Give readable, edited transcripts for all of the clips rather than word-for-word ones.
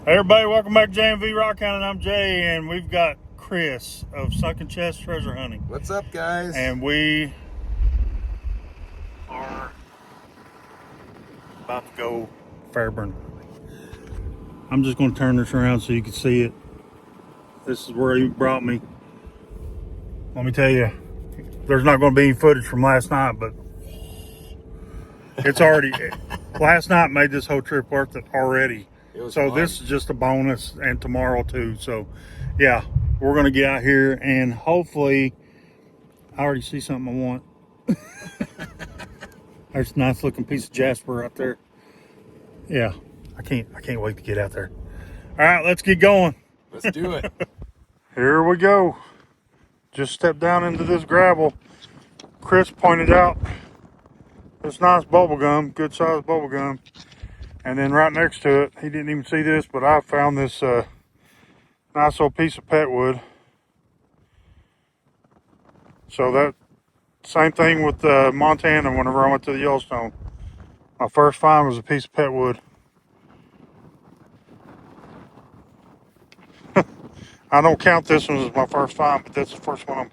Hey everybody, welcome back to J&V Rockhounding. I'm Jay, and we've got Chris of Sunken Chest Treasure Hunting. What's up, guys? And we are about to go Fairburn. I'm just going to turn this around so you can see it. This is where he brought me. Let me tell you, there's not going to be any footage from last night, but it's already, last night made this whole trip worth it already. So fun. This is just a bonus, and tomorrow too. So yeah, we're going to get out here and hopefully, I already see something I want. There's a nice looking piece of jasper right there. Yeah, I can't wait to get out there. All right, let's get going. Let's do it. Here we go. Just stepped down into this gravel. Chris pointed out this nice bubble gum, good sized bubble gum. And then right next to it, he didn't even see this, but I found this nice old piece of pet wood. So that same thing with Montana whenever I went to the Yellowstone. My first find was a piece of pet wood. I don't count this one as my first find, but that's the first one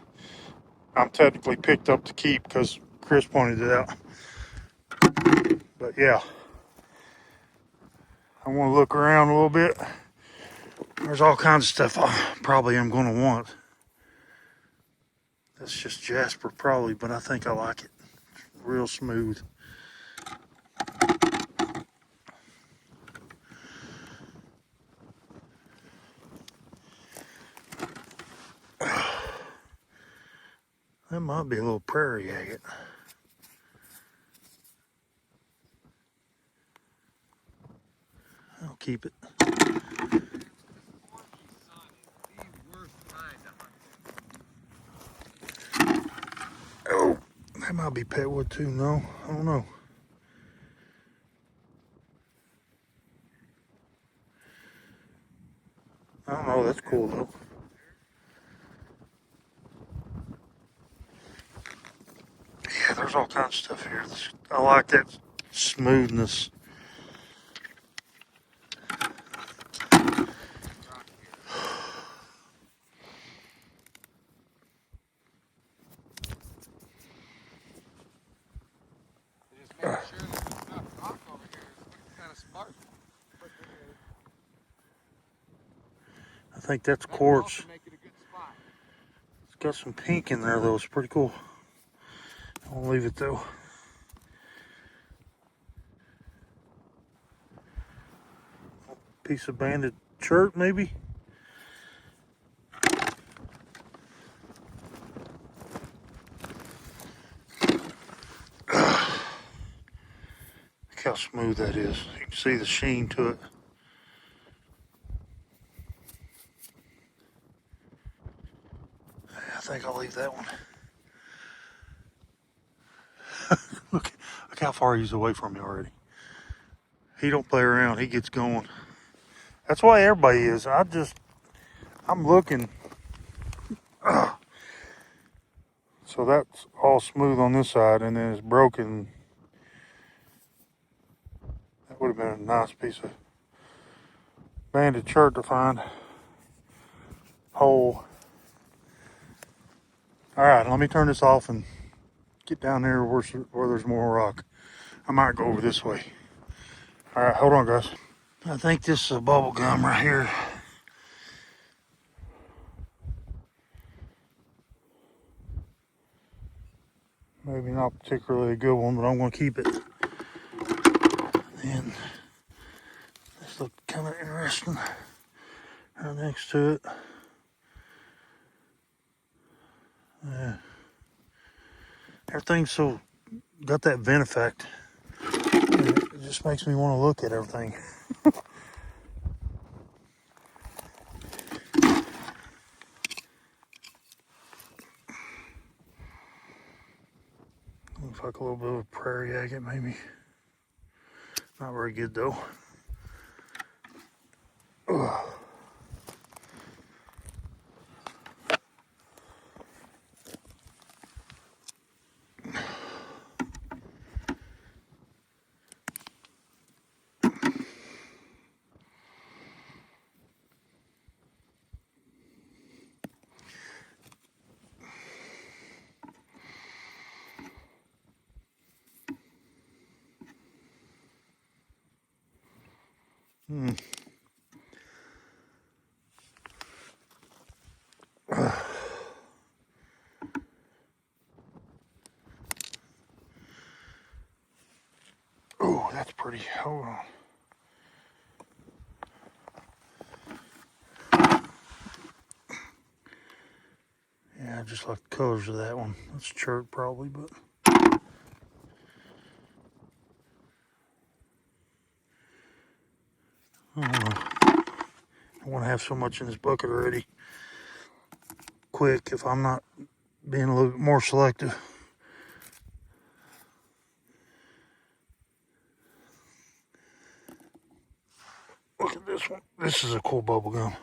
I'm technically picked up to keep because Chris pointed it out. But yeah, I want to look around a little bit. There's all kinds of stuff I probably am going to want. That's just jasper probably, but I think I like it. Real smooth. That might be a little prairie agate. I'll keep it. Oh, that might be pet wood too. No, I don't know. I don't know. That's cool though. Yeah, there's all kinds of stuff here. I like that smoothness. I think that's quartz. It's got some pink in there though. It's pretty cool. I'll leave it though. Piece of banded shirt maybe. Look how smooth that is. You can see the sheen to it. I think I'll leave that one. look how far he's away from me already. He don't play around. He gets going. That's why everybody is. I'm looking. So that's all smooth on this side, and then it's broken. That would have been a nice piece of banded shirt to find. Hole. All right, let me turn this off and get down there where there's more rock. I might go over this way. All right, hold on, guys. I think this is a bubble gum right here. Maybe not particularly a good one, but I'm going to keep it. And this looks kind of interesting. Right next to it. Yeah. Everything's so got that vent effect. It just makes me want to look at everything. Looks like a little bit of a prairie agate, maybe. Not very good though. Ugh. Hmm. Oh, that's pretty. Hold on. Yeah, I just like the colors of that one. That's chert probably, but I don't know. I want to have so much in this bucket already quick if I'm not being a little bit more selective. Look at this one. This is a cool bubble gum.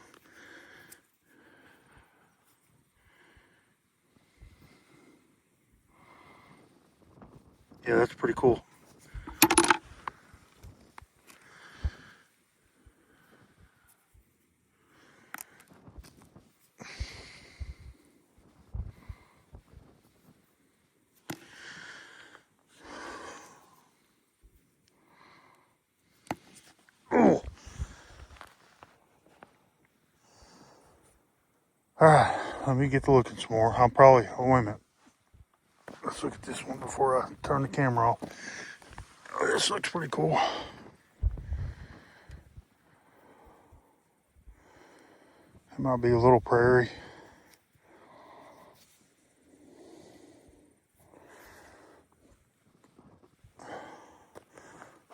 Yeah, that's pretty cool. Oh. All right, let me get to looking some more. I'll probably, oh, wait a minute. Let's look at this one before I turn the camera off. Oh, this looks pretty cool. It might be a little prairie.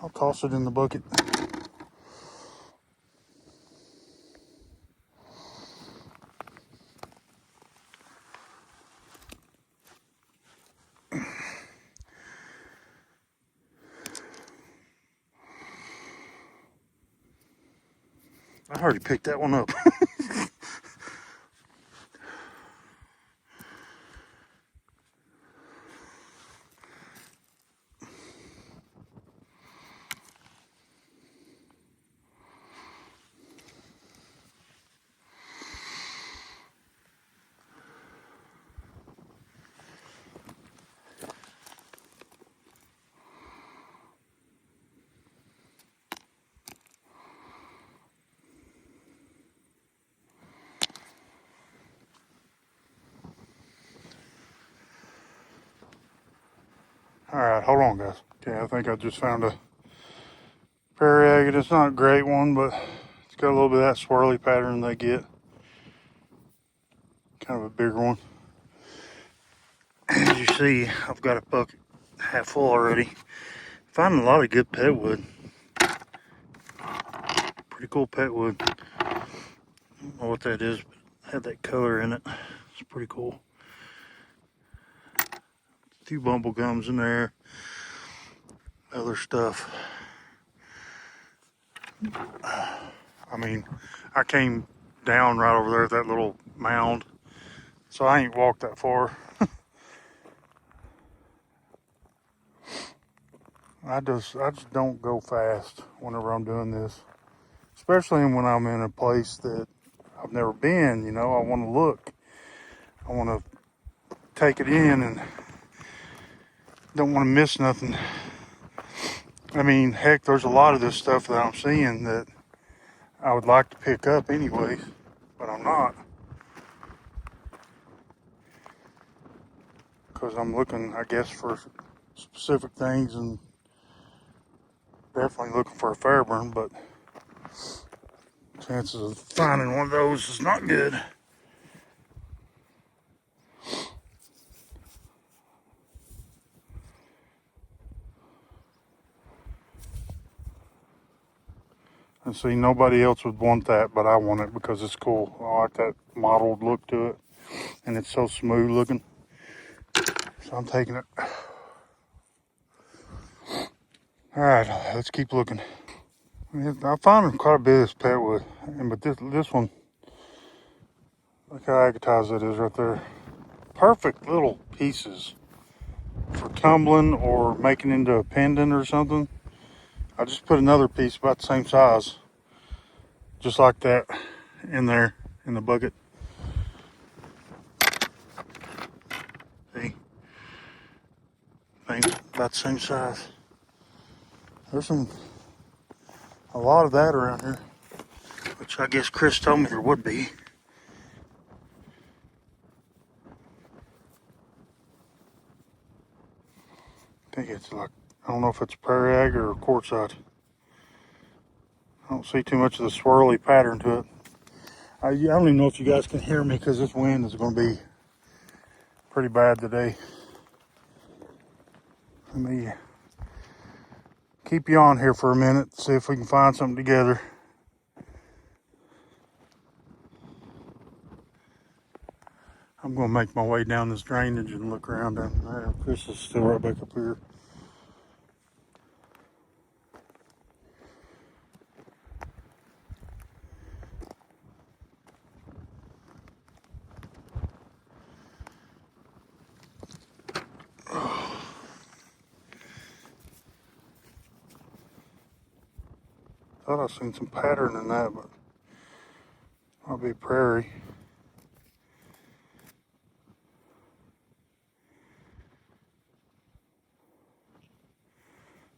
I'll toss it in the bucket. I already picked that one up. All right, hold on, guys. Okay, I think I just found a prairie agate. It's not a great one, but it's got a little bit of that swirly pattern they get. Kind of a bigger one. As you see, I've got a bucket half full already. Finding a lot of good pet wood. Pretty cool pet wood. I don't know what that is, but it had that color in it. It's pretty cool. A few bumble gums in there. Other stuff. I mean, I came down right over there at that little mound, so I ain't walked that far. I just don't go fast whenever I'm doing this, especially when I'm in a place that I've never been. You know, I want to look, I want to take it in, and don't want to miss nothing. I mean, heck, there's a lot of this stuff that I'm seeing that I would like to pick up anyways, but I'm not, because I'm looking, I guess, for specific things, and definitely looking for a Fairburn, but chances of finding one of those is not good. And see, nobody else would want that, but I want it because it's cool. I like that mottled look to it, and it's so smooth looking. So I'm taking it. All right, let's keep looking. I found quite a bit of this pet wood, but this one, look how agatized that is right there. Perfect little pieces for tumbling or making into a pendant or something. I just put another piece about the same size, just like that, in there in the bucket. See, things about the same size. There's some a lot of that around here, which I guess Chris told me there would be. I think it's like, I don't know if it's prairie ag or quartzite. I don't see too much of the swirly pattern to it. I don't even know if you guys can hear me because this wind is going to be pretty bad today. Let me keep you on here for a minute, see if we can find something together. I'm going to make my way down this drainage and look around down there. Chris is still right back up here. Thought I seen some pattern in that, but might be prairie.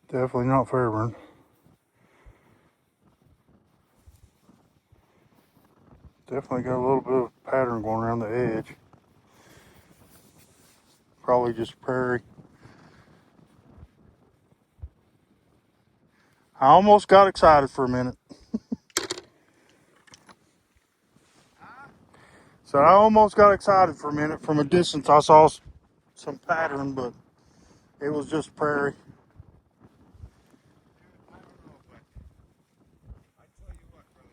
Definitely not Fairburn. Definitely got a little bit of pattern going around the edge. Probably just prairie. I almost got excited for a minute. So I almost got excited for a minute. From a distance, I saw some pattern, but it was just prairie. I don't know, but I tell you what, brother,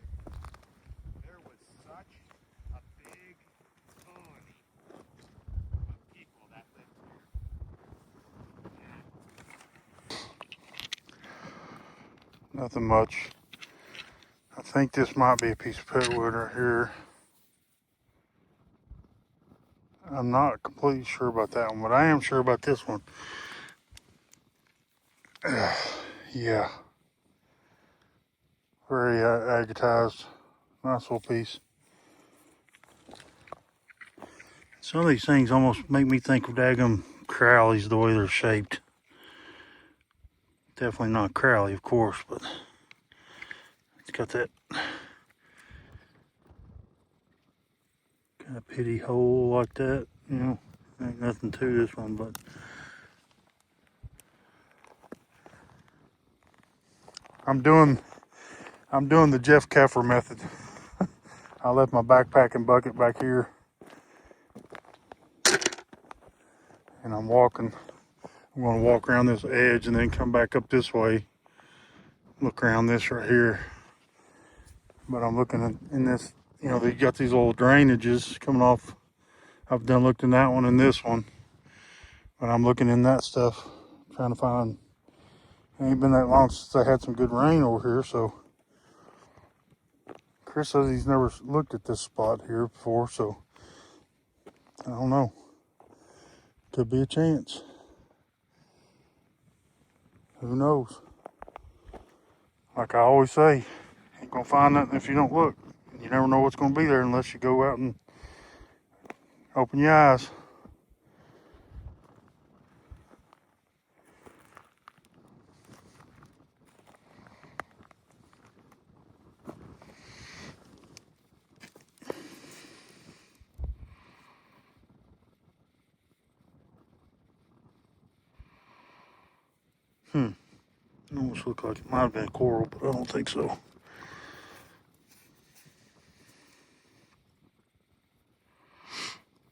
there was such a big colony of people that lived here. Nothing much. I think this might be a piece of petwood right here. I'm not completely sure about that one, but I am sure about this one. Yeah. Very agatized. Nice little piece. Some of these things almost make me think of daggum crowleys the way they're shaped. Definitely not crowley, of course, but it's got that kind of pity hole like that. You know, ain't nothing to this one, but I'm doing the Jeff Keffer method. I left my backpacking bucket back here, and I'm walking. I'm going to walk around this edge and then come back up this way. Look around this right here. But I'm looking in this. You know, they got these old drainages coming off. I've done looked in that one and this one, but I'm looking in that stuff, trying to find. It ain't been that long since I had some good rain over here, so Chris says he's never looked at this spot here before, so I don't know. Could be a chance. Who knows? Like I always say, ain't gonna find nothing if you don't look. You never know what's gonna be there unless you go out and open your eyes. It almost looked like it might have been coral, but I don't think so.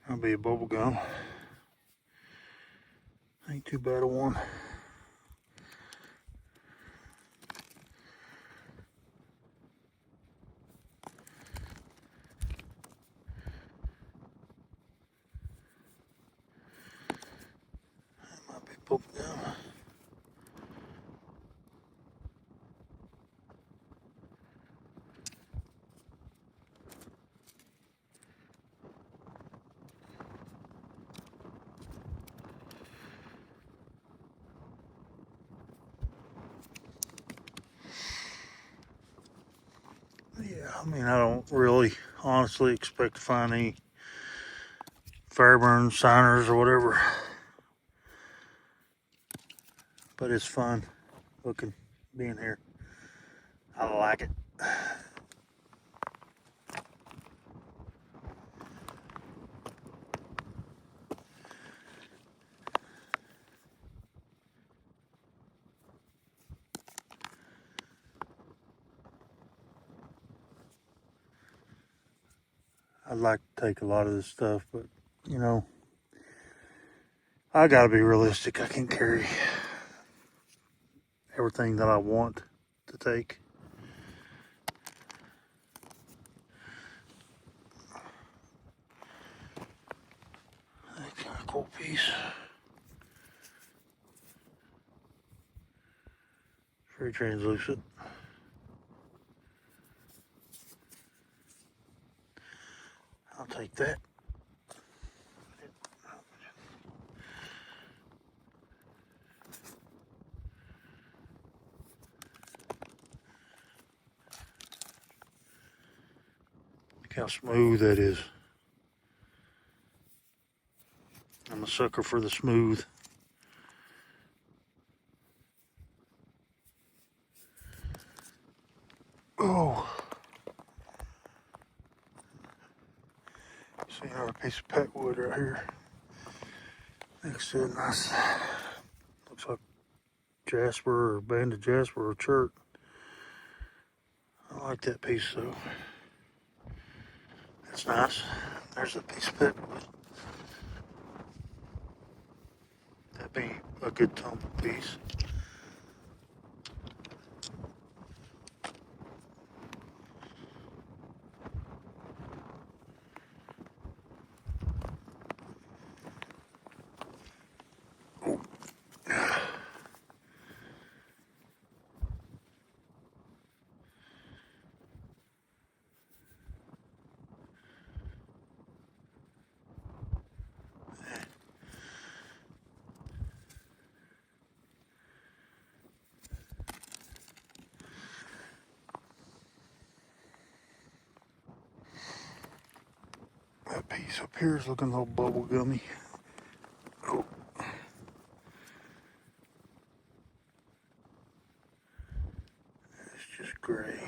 That'll be a bubble gum. Ain't too bad a one. That might be bubble gum. Yeah, I mean, I don't really honestly expect to find any Fairburn signers or whatever, but it's fun looking, being here. I like it. I'd like to take a lot of this stuff, but you know, I gotta be realistic. I can't carry everything that I want to take. That's kind of cool piece. Very translucent. I'll take that. Look how smooth that is. I'm a sucker for the smooth. Oh. See another piece of pet wood right here. Next to it, nice. Looks like jasper or banded jasper or chert. I like that piece though. That's nice. There's a piece of pet wood. That'd be a good tumble piece. That piece up here is looking a little bubble gummy. Oh. It's just gray.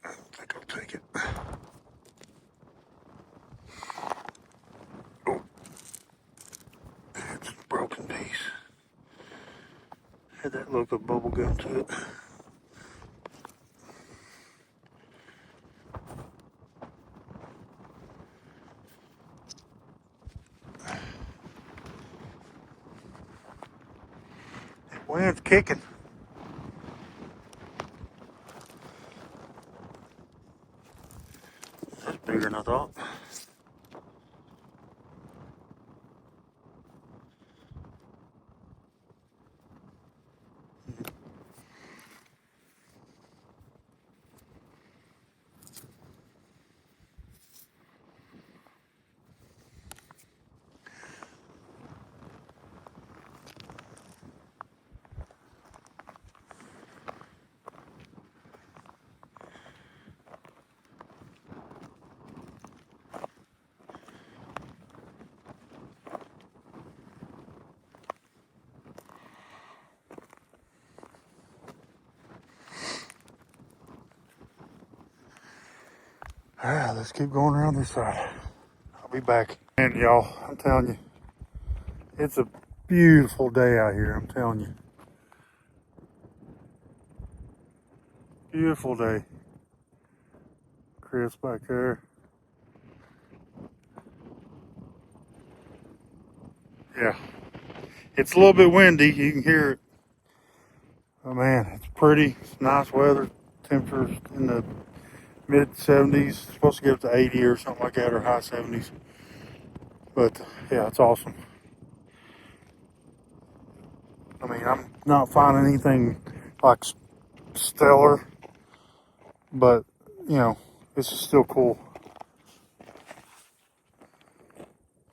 I don't think I'll take it. Oh. That's a broken piece. Had that look of bubble gum to it. That wind's kicking. That's bigger than I thought. Alright, let's keep going around this side. I'll be back. And y'all, I'm telling you, it's a beautiful day out here, I'm telling you. Beautiful day. Chris back there. Yeah. It's a little bit windy, you can hear it. Oh man, it's pretty, it's nice weather. Temperatures in the mid 70s, supposed to get up to 80 or something like that, or high 70s. But yeah, it's awesome. I mean, I'm not finding anything like stellar, but you know, this is still cool.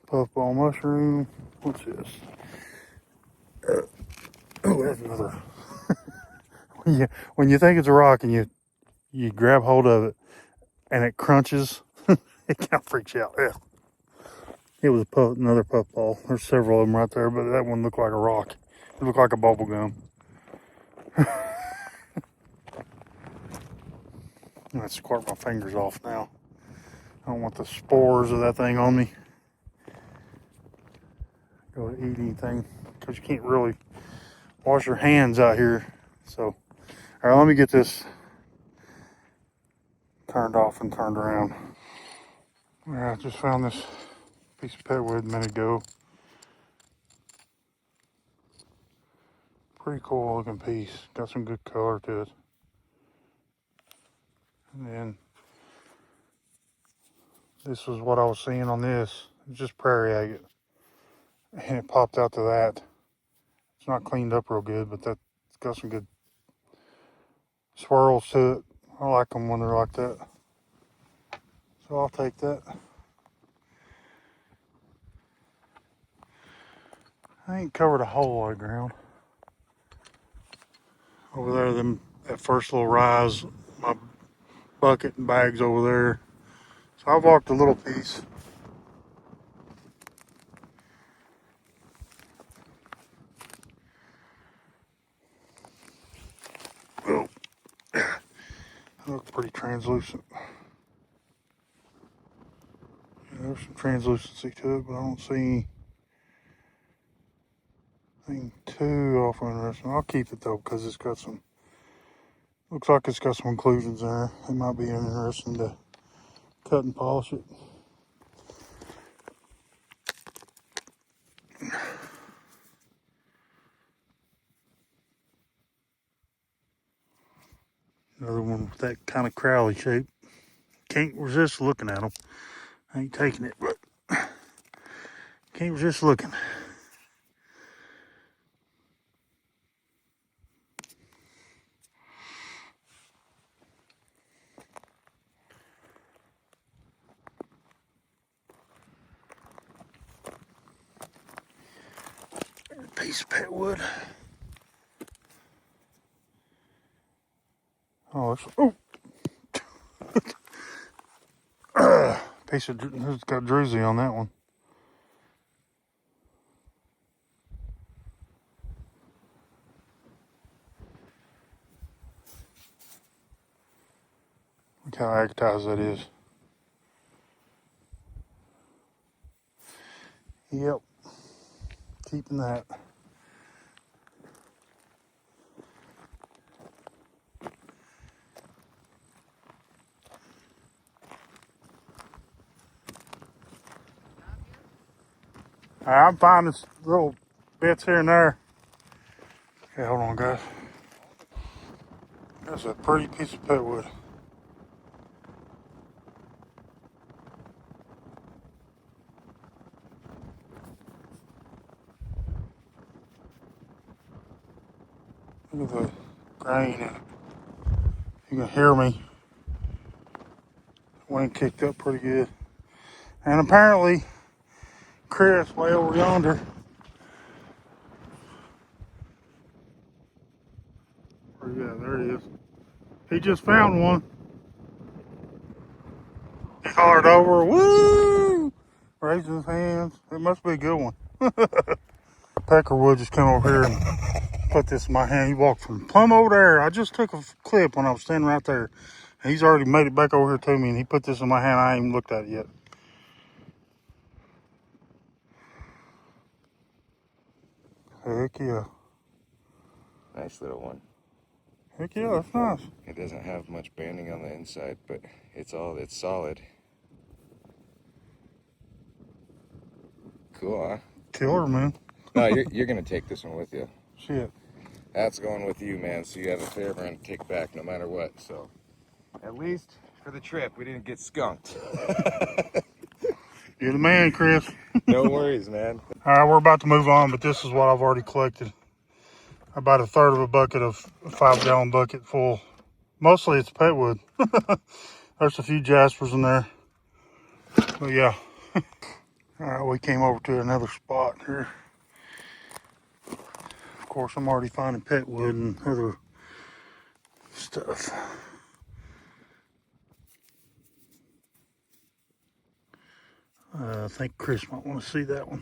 Puffball mushroom. What's this? Oh, that's another. When you think it's a rock and you grab hold of it and it crunches, it kind of freaks you out. Yeah. It was another puffball. There's several of them right there, but that one looked like a rock. It looked like a bubble gum. I'm gonna squirt my fingers off now. I don't want the spores of that thing on me. Go to eat anything because you can't really wash your hands out here. So, all right, let me get this turned off and turned around. All right, I just found this piece of pet wood a minute ago. Pretty cool looking piece. Got some good color to it. And then this was what I was seeing on this. It's just prairie agate. And it popped out to that. It's not cleaned up real good, but that's got some good swirls to it. I like them when they're like that. So I'll take that. I ain't covered a whole lot of ground. Over there, that first little rise, my bucket and bags over there. So I've walked a little piece. Oh, it looks pretty translucent. Yeah, there's some translucency to it, but I don't see anything too awful interesting. I'll keep it though, because it's got some, looks like it's got some inclusions there. It might be interesting to cut and polish it. Another one with that kind of crowley shape. Can't resist looking at them. I ain't taking it, but can't resist looking. Piece of pet wood. Oh, piece of, it's got druzy on that one. Look how agatized that is. Yep, keeping that. I'm finding little bits here and there. Okay, hold on, guys. That's a pretty piece of pet wood. Look at the grain in it. You can hear me. Wind kicked up pretty good. And apparently, Chris, way over yonder, yeah, there it is. He just found one. He hollered over, woo! Raising his hands. It must be a good one. Peckerwood just came over here and put this in my hand. He walked from plumb over there. I just took a clip when I was standing right there. And he's already made it back over here to me, and he put this in my hand. I ain't even looked at it yet. Heck yeah. Nice little one. Heck yeah, that's nice. It doesn't have much banding on the inside, but it's solid. Cool, huh? Killer, man. No, you're gonna take this one with you. Shit. That's going with you, man. So you have a fairground kickback no matter what. So at least for the trip, we didn't get skunked. You're the man, Chris. No worries, man. All right, we're about to move on, but this is what I've already collected. About a third of a bucket of a 5-gallon bucket full. Mostly it's pet wood. There's a few jaspers in there. But yeah. All right, we came over to another spot here. Of course, I'm already finding pet wood and other stuff. I think Chris might want to see that one.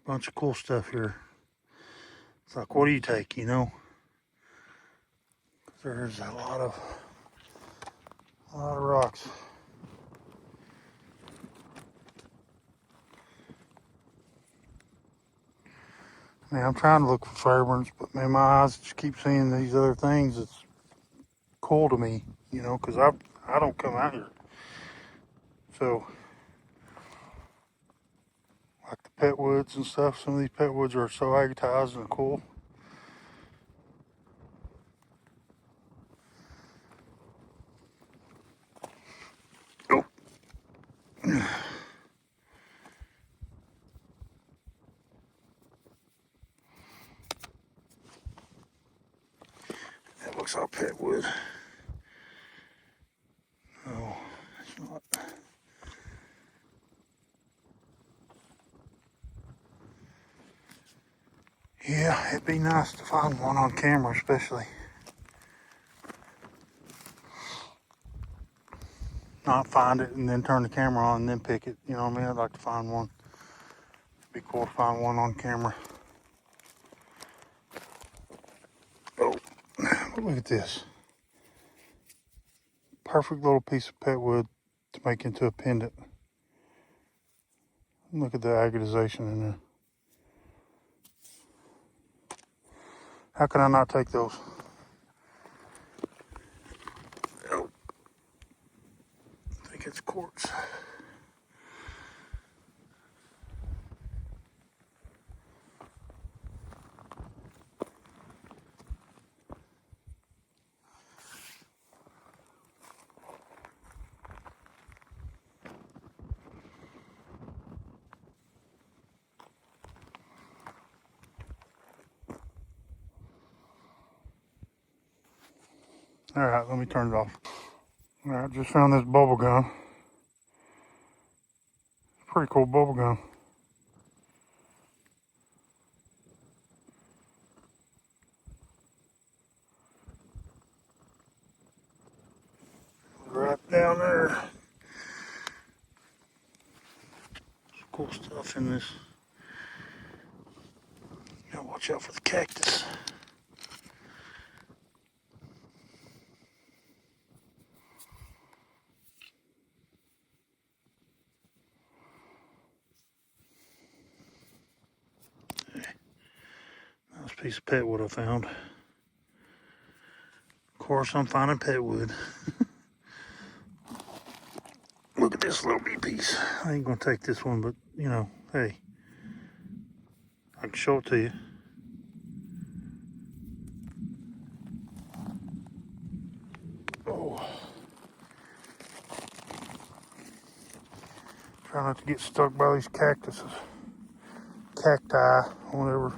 Bunch of cool stuff here. It's like, what do you take, you know? There's a lot of rocks. Man, I'm trying to look for fireburns, but man, my eyes just keep seeing these other things. It's cool to me, you know, because I don't come out here. So, like the pet woods and stuff, some of these pet woods are so agatized and cool. Oh. That looks like pet wood. No, it's not. Yeah, it'd be nice to find one on camera, especially. Not find it and then turn the camera on and then pick it. You know what I mean? I'd like to find one. It'd be cool to find one on camera. Oh, look at this. Perfect little piece of pet wood to make into a pendant. Look at the agatization in there. How can I not take those? Oh, I think it's quartz. All right, let me turn it off. All right, just found this bubble gum. Pretty cool bubble gum. Right down there. Some cool stuff in this. Gotta watch out for the cactus. Nice piece of pet wood I found. Of course, I'm finding pet wood. Look at this little bitty piece. I ain't gonna take this one, but you know, hey, I can show it to you. Oh, try not to get stuck by these cactuses, cacti, whatever.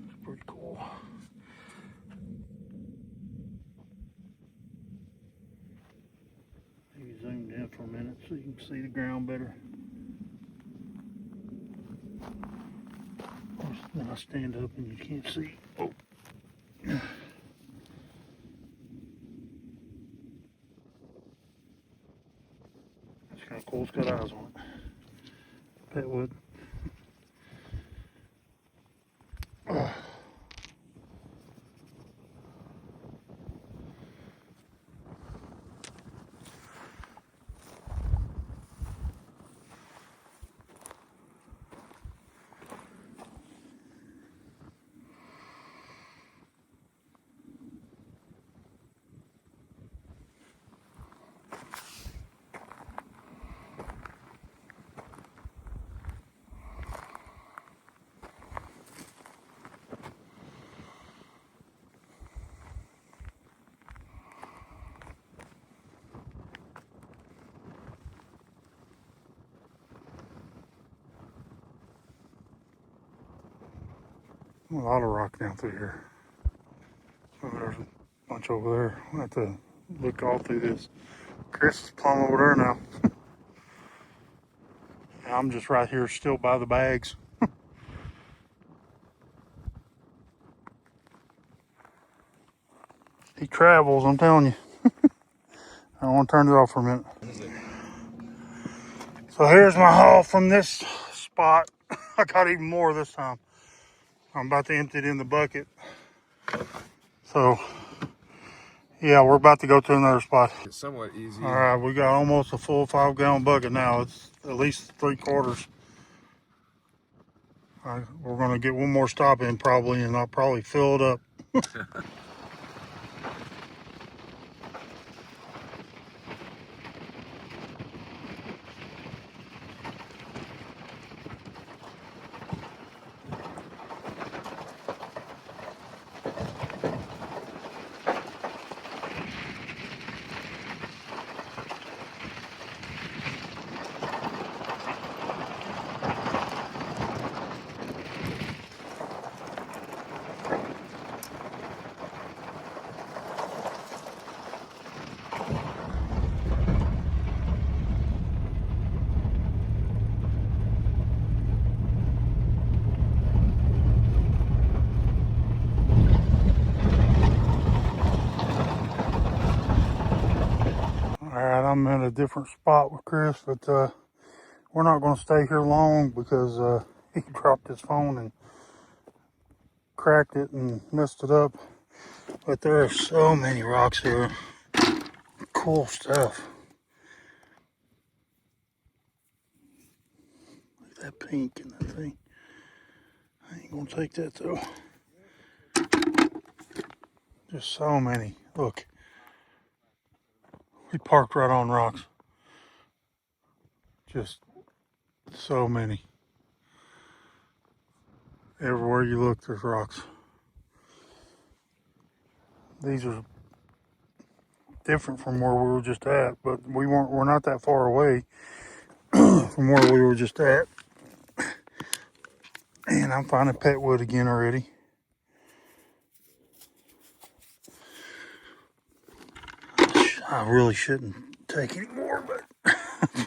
It's pretty cool. Maybe zoom in for a minute so you can see the ground better. Of course, then I stand up and you can't see. Oh. It's kind of cool. It's got eyes on it. Pet wood. A lot of rock down through here. Oh, there's a bunch over there. We'll have to look all through this. Chris is plumb over there now. I'm just right here still by the bags. He travels, I'm telling you. I want to turn it off for a minute. So here's my haul from this spot. I got even more this time. I'm about to empty it in the bucket. So yeah, we're about to go to another spot. It's somewhat easy. All right, we got almost a full 5-gallon bucket now. It's at least 3/4. We're gonna get one more stop in probably, and I'll probably fill it up. All right, I'm in a different spot with Chris, but we're not gonna stay here long because he dropped his phone and cracked it and messed it up. But there are so many rocks here. Cool stuff. Look at that pink in that thing. I ain't gonna take that though. Just so many. Look, we parked right on rocks. Just so many. Everywhere you look, there's rocks. These are different from where we were just at, but we're not that far away from where we were just at. And I'm finding pet wood again already. I really shouldn't take any more, but I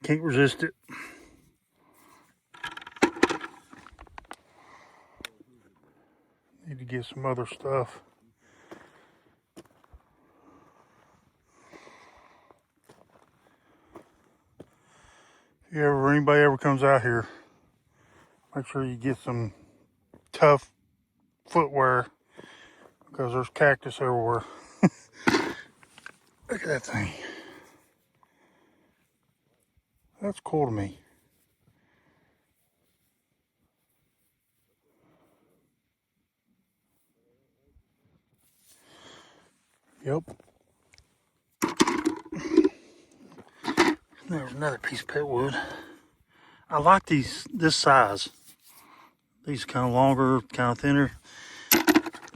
can't resist it. Need to get some other stuff. If anybody ever comes out here, make sure you get some tough footwear because there's cactus everywhere. Look at that thing. That's cool to me. Yep. There's another piece of pet wood. I like this size. These kind of longer, kind of thinner.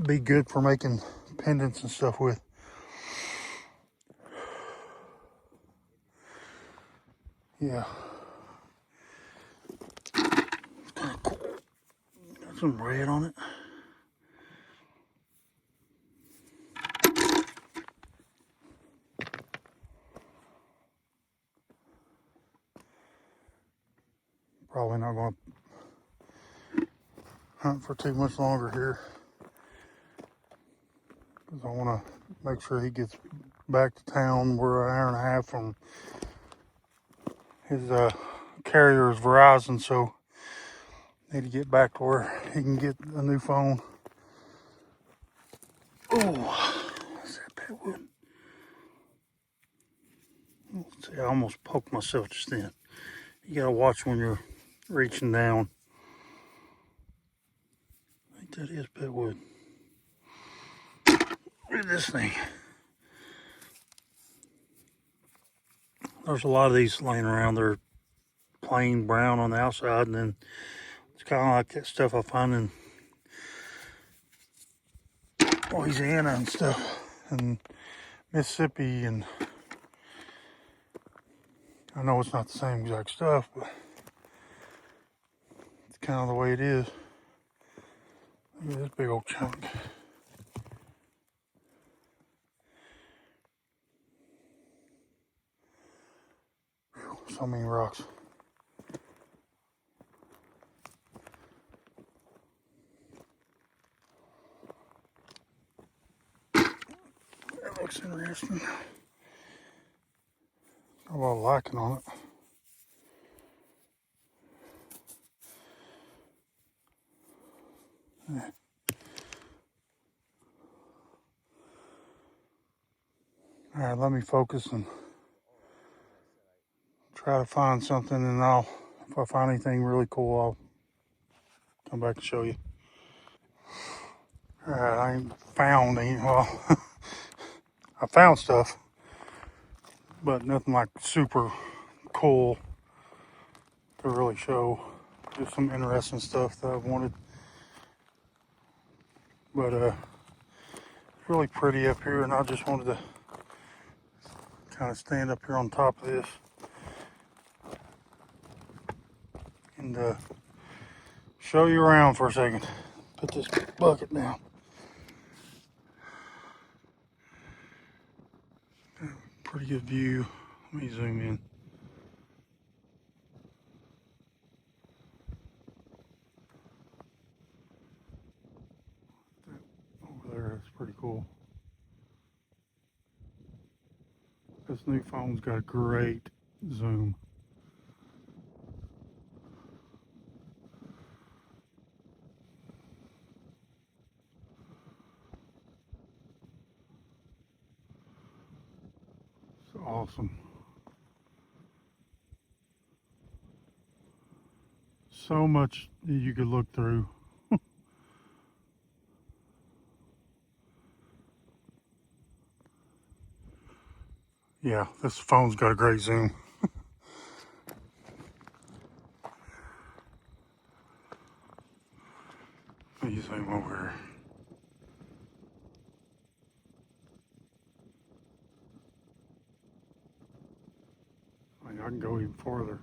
Be good for making pendants and stuff with. Yeah. It's kind of cool. Got some red on it. Probably not going to hunt for too much longer here. Because I want to make sure he gets back to town. We're an hour and a half from his carrier is Verizon, so need to get back to where he can get a new phone. Oh, what's that pet wood? See, I almost poked myself just then. You gotta watch when you're reaching down. I think that is pet wood. Look at this thing. There's a lot of these laying around. They're plain brown on the outside, and then it's kind of like that stuff I find in Louisiana and stuff, and Mississippi, and I know it's not the same exact stuff, but it's kind of the way it is. Look at this big old chunk. Whew, so many rocks. That looks interesting. Got a lot of lichen on it. All right, let me focus and try to find something, and if I find anything really cool, I'll come back and show you. All right, I ain't found any, well, I found stuff, but nothing like super cool to really show. Just some interesting stuff that I wanted. But it's really pretty up here, and I just wanted to kind of stand up here on top of this and show you around for a second. Put this bucket down. Pretty good view. Let me zoom in. Over there, that's pretty cool. This new phone's got a great zoom. It's awesome. So much you could look through. Yeah, this phone's got a great zoom. Let me zoom over here. I mean, I can go even farther.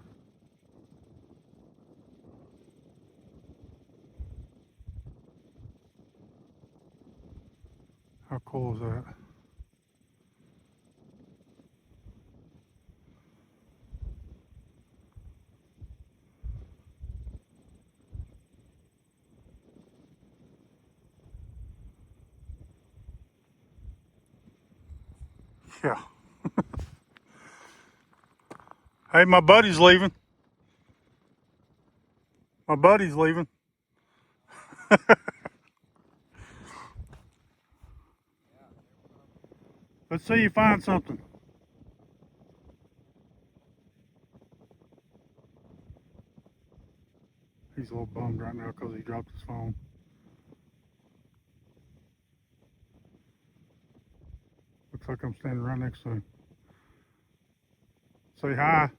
How cool is that? Yeah. Hey, my buddy's leaving. My buddy's leaving. Let's see you find something. He's a little bummed right now because he dropped his phone. Looks like I'm standing right next to him. Say hi.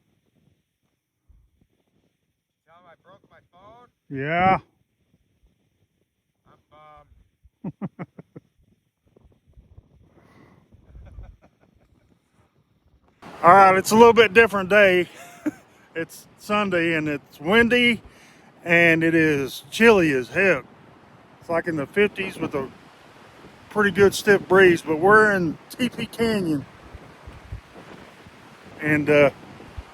Tell him I broke my phone? Yeah. I'm bummed. All right, it's a little bit different day. It's Sunday and it's windy and it is chilly as heck. It's like in the 50s with a pretty good stiff breeze, but we're in Teepee Canyon. And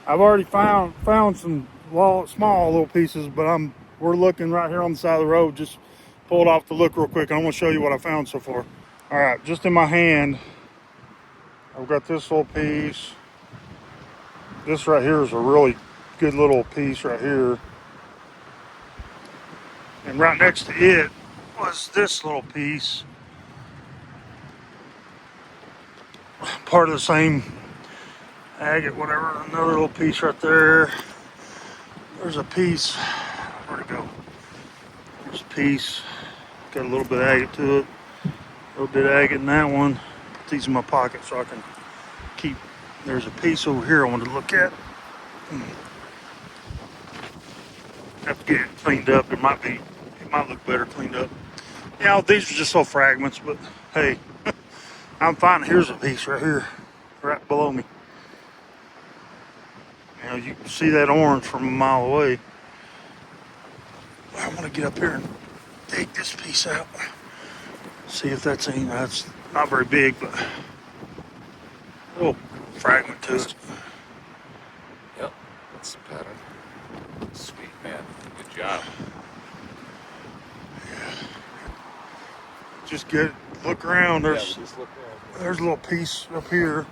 I've already found some small little pieces, but we're looking right here on the side of the road. Just pulled off to look real quick, and I'm gonna show you what I found so far. All right, just in my hand, I've got this little piece. This right here is a really good little piece right here. And right next to it was this little piece. Part of the same agate, whatever. Another little piece right there. There's a piece. Where'd it go? There's a piece. Got a little bit of agate to it. A little bit of agate in that one. Put these in my pocket so I can keep. There's a piece over here I wanted to look at. Have to get it cleaned up. It might look better cleaned up. You know, these are just little fragments, but hey, I'm finding here's a piece right here, right below me. You know, you can see that orange from a mile away. I want to get up here and take this piece out. See if that's not very big, but a little fragment to it. Yep, that's the pattern. Sweet, man. Good job. Just look around. Yeah, we'll just look there. There's a little piece up here.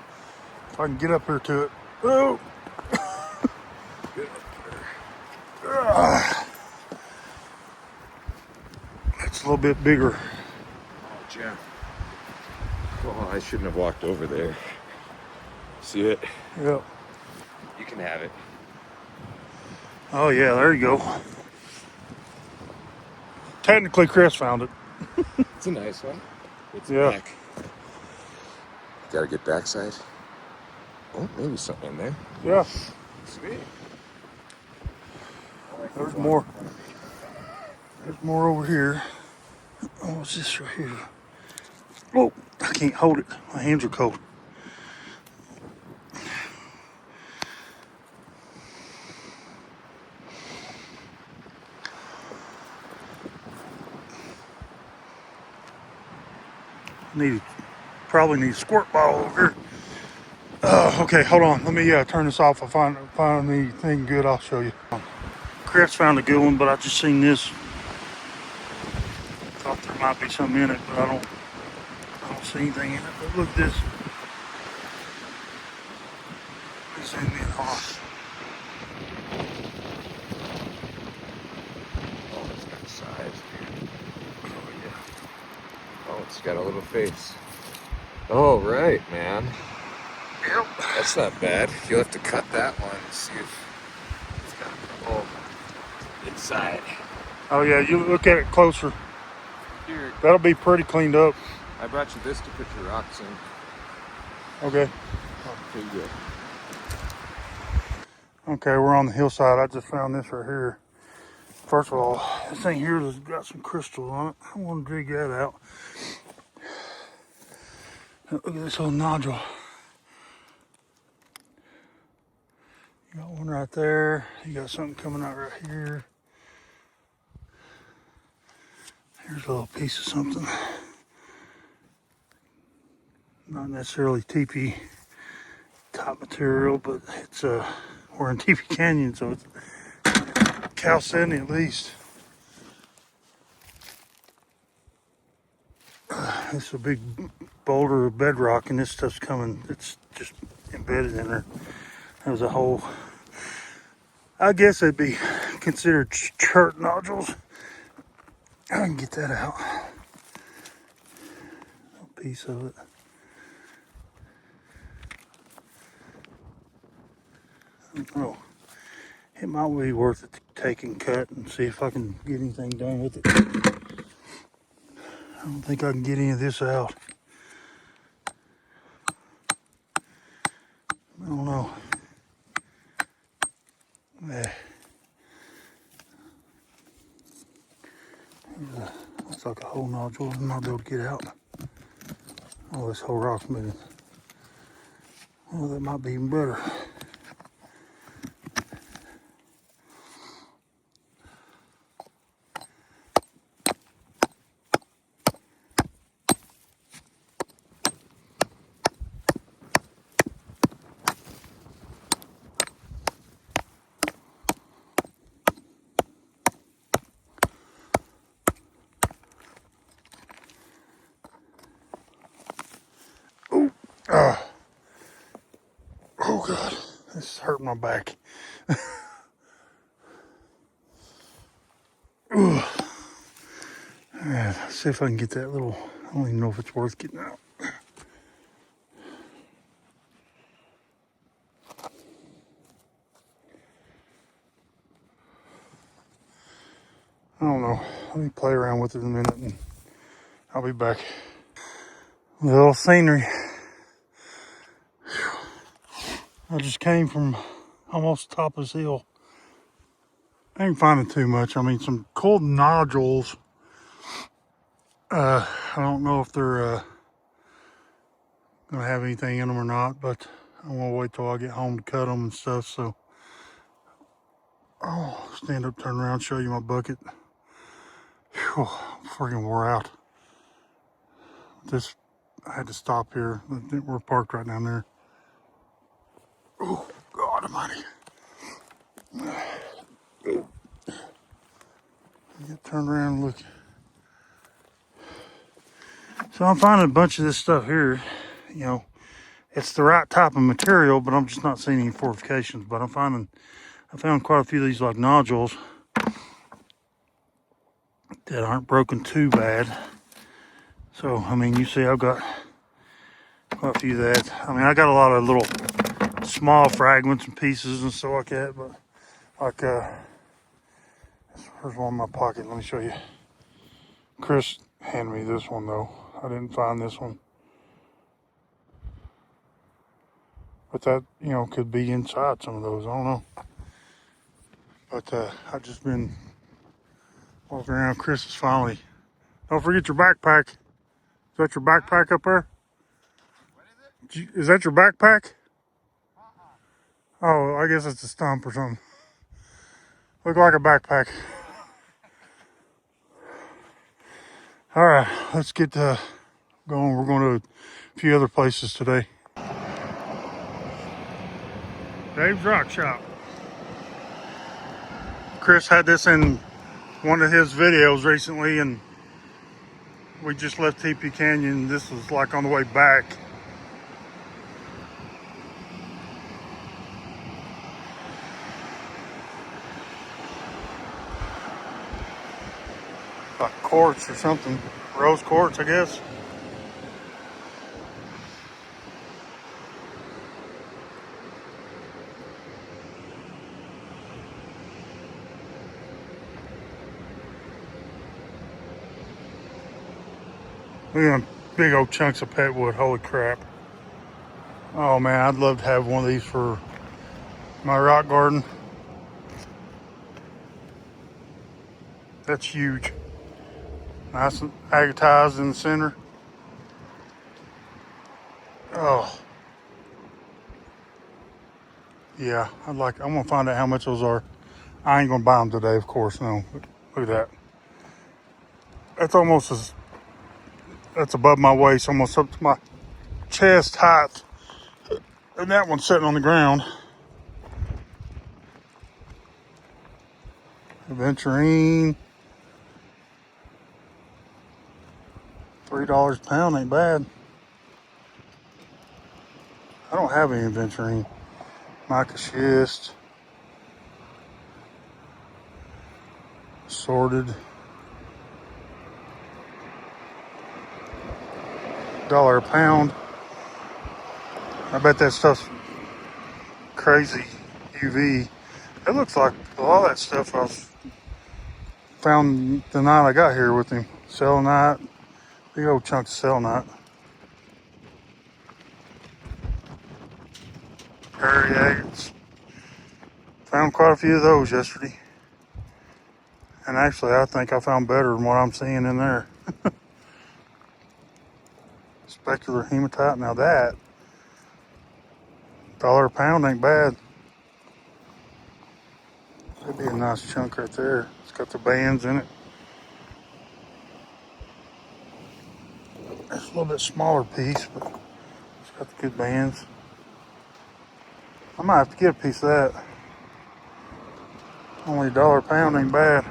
If I can get up here to it. Oh, Good. it's a little bit bigger. Oh, Jeff. Oh, I shouldn't have walked over there. See it? Yep. You can have it. Oh yeah, there you go. Technically, Chris found it. It's a nice one. It's Yeah. back. Gotta get backside. Oh, maybe something in there. Yeah. Sweet. There's more. There's more over here. Oh, what's this right here? Oh, I can't hold it. My hands are cold. Probably need a squirt bottle over here. Okay, hold on. Let me turn this off. If I find anything good, I'll show you. Chris found a good one, but I just seen this. Thought there might be something in it, but I don't see anything in it. But look at this. Zoom in off. Oh, it's got size, dude. Oh, yeah. Oh, it's got a little face. Oh, right, man. Yep. That's not bad. You'll have to cut that one and see if it's got a couple inside. Oh yeah, you look at it closer. Here, That'll be pretty cleaned up. I brought you this to put your rocks in. Okay. Here you go. Okay, we're on the hillside. I just found this right here. First of all, this thing here has got some crystals on it. I want to dig that out. Look at this little nodule. You got one right there. You got something coming out right here. Here's a little piece of something. Not necessarily teepee top material, but it's we're in Teepee Canyon, so it's chalcedony at least. It's a big boulder of bedrock, and this stuff's coming. It's just embedded in there. There's a hole. I guess they'd be considered chert nodules. I can get that out. A piece of it. Oh, it might be worth it to take and cut and see if I can get anything done with it. I don't think I can get any of this out. I don't know. Looks like a whole nodule. I might be able to get out. Oh, this whole rock's moving. Oh, that might be even better. Oh God, this is hurting my back. All right, let's see if I can get that little. I don't even know if it's worth getting out. I don't know. Let me play around with it in a minute and I'll be back. A little scenery. I just came from almost the top of this hill. I ain't finding too much. I mean, some cool nodules. I don't know if they're gonna have anything in them or not, but I'm gonna wait till I get home to cut them and stuff. So, oh, stand up, turn around, show you my bucket. Whew, I'm freaking wore out. This, I had to stop here. We're parked right down there. Oh, God Almighty. Get turned around and look. So I'm finding a bunch of this stuff here, you know, it's the right type of material, but I'm just not seeing any fortifications. But I found quite a few of these like nodules that aren't broken too bad. So, I mean, you see I've got quite a few of that. I mean, I got a lot of little small fragments and pieces and stuff like that, but like, here's one in my pocket. Let me show you. Chris handed me this one though. I didn't find this one. But that, you know, could be inside some of those. I don't know. But I've just been walking around. Chris is finally. Don't forget your backpack. Is that your backpack up there? What is it? Is that your backpack? Oh, I guess it's a stump or something. Look like a backpack. All right, let's get going. We're going to a few other places today. Dave's Rock Shop. Chris had this in one of his videos recently, and we just left Teepee Canyon. This was like on the way back. Like quartz or something. Rose quartz, I guess. Look at them big old chunks of pet wood. Holy crap. Oh man, I'd love to have one of these for my rock garden. That's huge. Nice and agatized in the center. Oh. Yeah, I'm gonna find out how much those are. I ain't gonna buy them today, of course, no. But look at that. That's above my waist, almost up to my chest height. And that one's sitting on the ground. Aventurine. $3 a pound ain't bad. I don't have any aventurine. Mica schist. Sorted. $1 a pound. I bet that stuff's crazy UV. It looks like a lot of that stuff I found the night I got here with him. Selenite. Big old chunk of selenite. Prairie agates. Found quite a few of those yesterday. And actually, I think I found better than what I'm seeing in there. Specular hematite. Now that, $1 a pound ain't bad. That'd be a nice chunk right there. It's got the bands in it. It's a little bit smaller piece, but it's got the good bands. I might have to get a piece of that. Only $1 a pound ain't bad.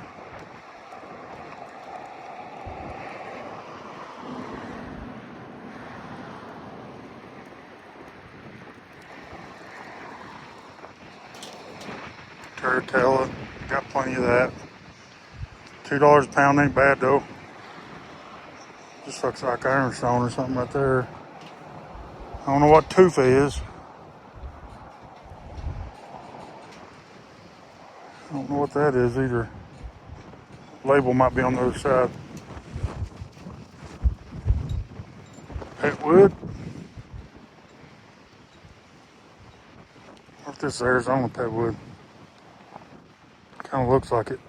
Turritella, got plenty of that. $2 a pound ain't bad though. Just looks like ironstone or something right there. I don't know what tufa is. I don't know what that is either. Label might be on the other side. Pet wood. What if this is Arizona pet wood? Kind of looks like it.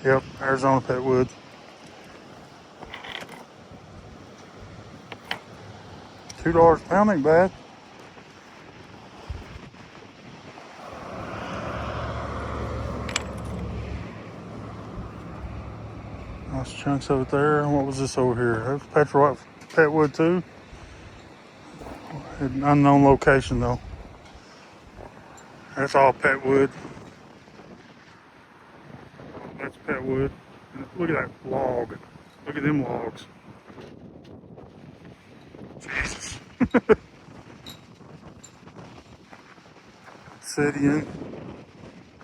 Yep, Arizona pet wood. $2 a pound ain't bad. Nice chunks of it there. What was this over here? That's petrolite pet wood too. An unknown location though. That's all pet wood. That's pet wood. Look at that log. Look at them logs. Jesus. Obsidian,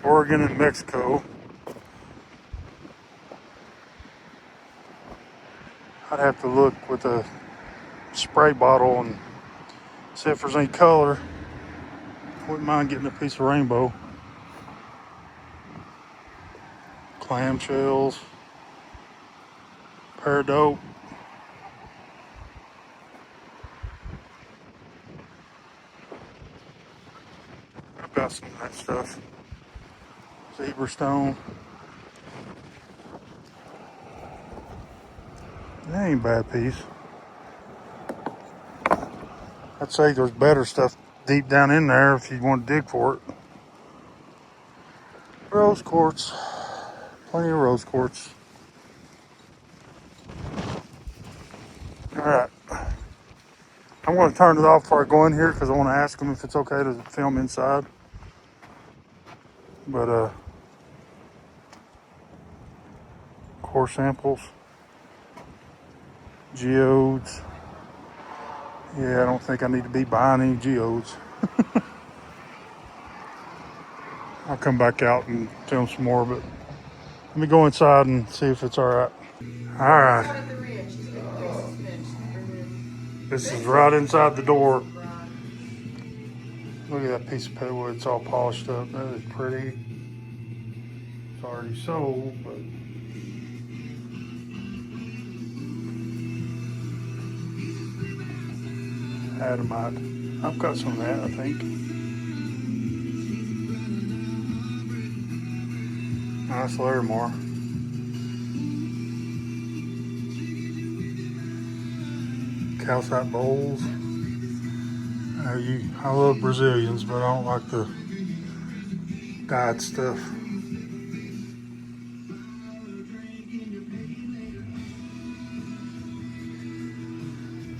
Oregon, and Mexico. I'd have to look with a spray bottle and see if there's any color. Wouldn't mind getting a piece of rainbow. Clamshells, peridot. I've got some of that stuff. Zebra stone. That ain't a bad piece. I'd say there's better stuff deep down in there if you want to dig for it. Rose quartz. Plenty of rose quartz. Alright. I'm going to turn it off before I go in here because I want to ask them if it's okay to film inside. But, core samples. Geodes. Yeah, I don't think I need to be buying any geodes. I'll come back out and film some more, but let me go inside and see if it's alright. Alright. This is right inside the door. Look at that piece of plywood. It's all polished up. That is pretty. It's already sold, but Adamite. I've got some of that, I think. Nice Larimar. Calcite bowls. I love Brazilians, but I don't like the dyed stuff.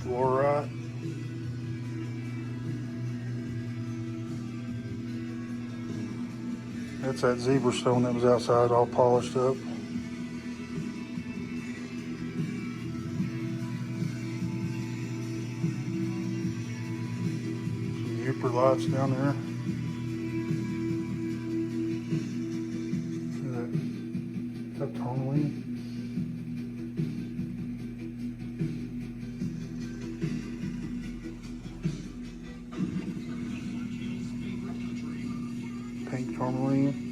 Fluorite. That's that zebra stone that was outside all polished up. Some Uper lights down there. Is that tourmaline? Pink tourmaline.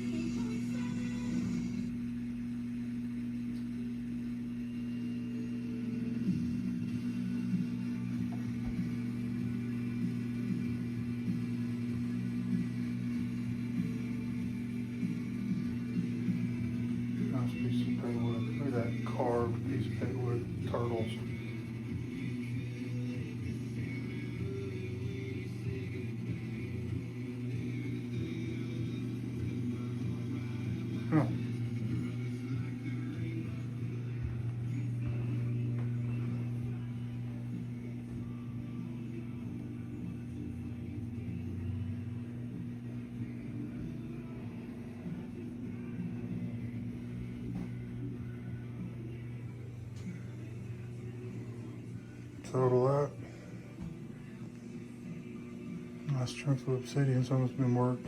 Nice piece of plywood. Look at that carved piece of plywood. Turtles. Huh. Total that. Nice chunk of obsidian. Some has been worked.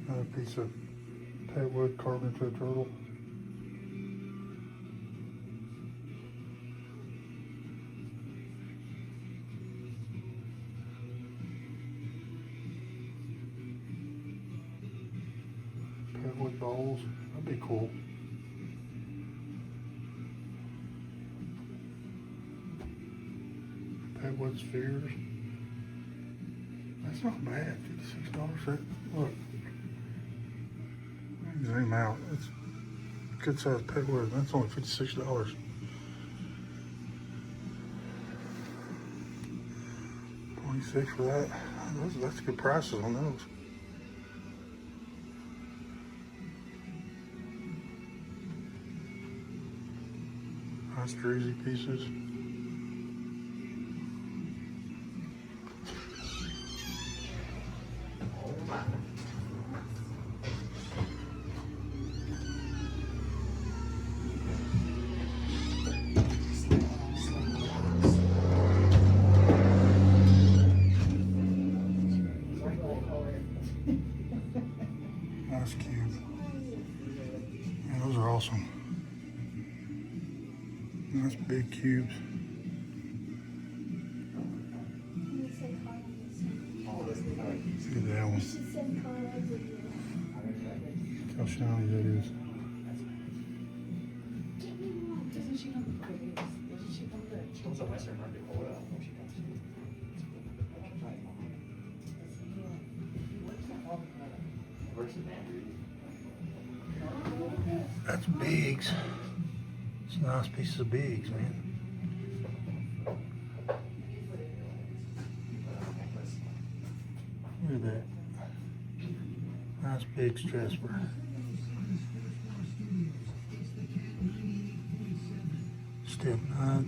Another piece of plywood carved into a turtle. Plywood bowls. That'd be cool. Plywood spheres. That's not bad. $56. Look. Zoom out. It's good size plywood. That's only $56. 26 for that. That's good prices on those. Nice greasy pieces. Nice big cubes. Look at that one. Look how shiny that is. That's bigs. It's nice pieces of bigs, man. Look at that. Nice big Strasburg. Step nut.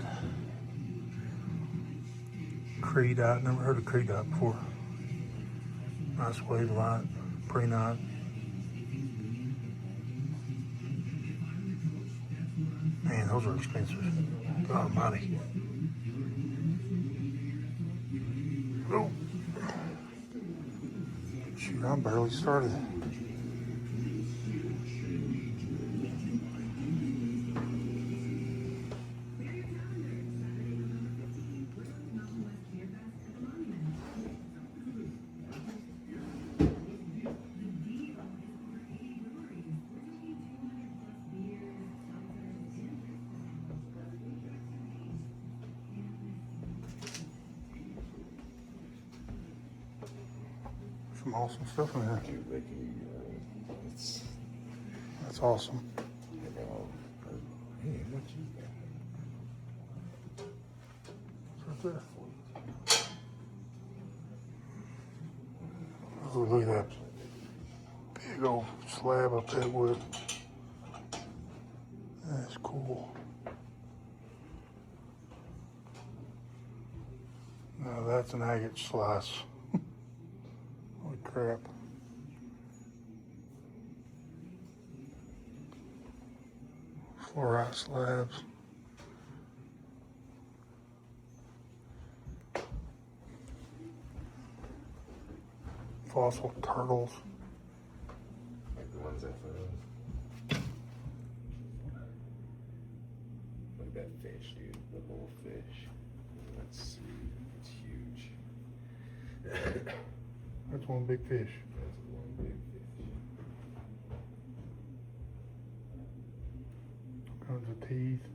Creedite. Never heard of Creedite before. Nice wave light. Pre-night. Man, those are expensive. God almighty. Oh. Shoot, I'm barely started. Some awesome stuff in here. That's awesome. Hey, what you got? It's right there. Oh, look at that big old slab of that wood. That's cool. Now that's an agate slice. Holy crap. Fluorite slabs. Fossil turtles. Like the ones I found. Look at that fish, dude. The little fish. That's huge. That's one big fish. That's one big fish. Kinds of teeth.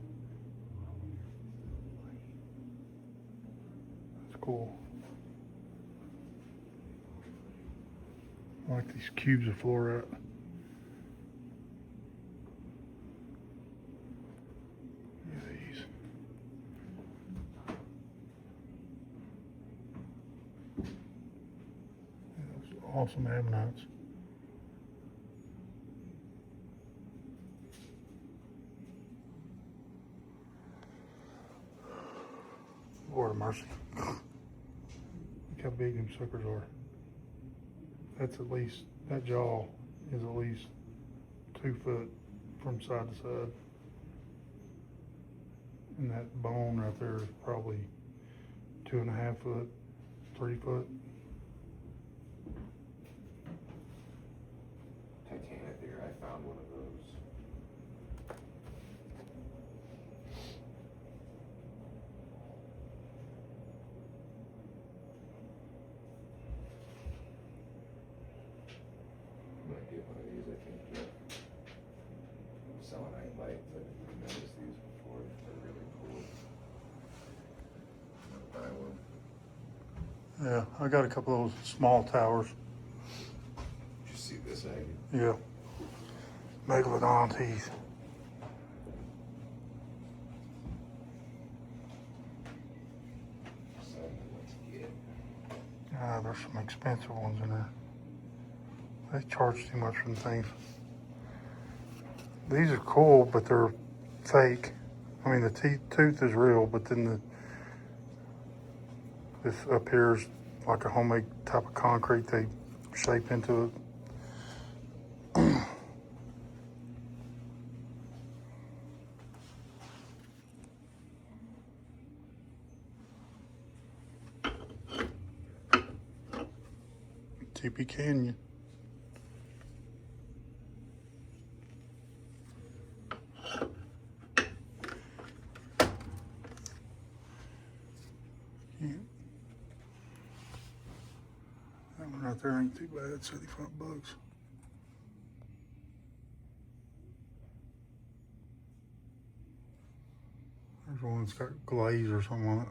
That's cool. I like these cubes of fluorite. Look at these. Those awesome ammonites. Lord of mercy. Look how big them suckers are. That's at least, that jaw is at least 2 foot from side to side. And that bone right there is probably 2.5 foot, 3 foot. Titanic deer, I found one of those. Might get one of these, I think. Selenite lights, I didn't notice these before. They're really cool. Buy one. Yeah, I got a couple of those small towers. Did you see this egg? Yeah. Megalodon teeth. Let's get. Ah, there's some expensive ones in there. They charge too much for the things. These are cool, but they're fake. I mean, the tooth is real, but then this up here is like a homemade type of concrete they shape into it. Teepee Canyon. right there ain't too bad, 75 bucks. There's one that's got glaze or something on it.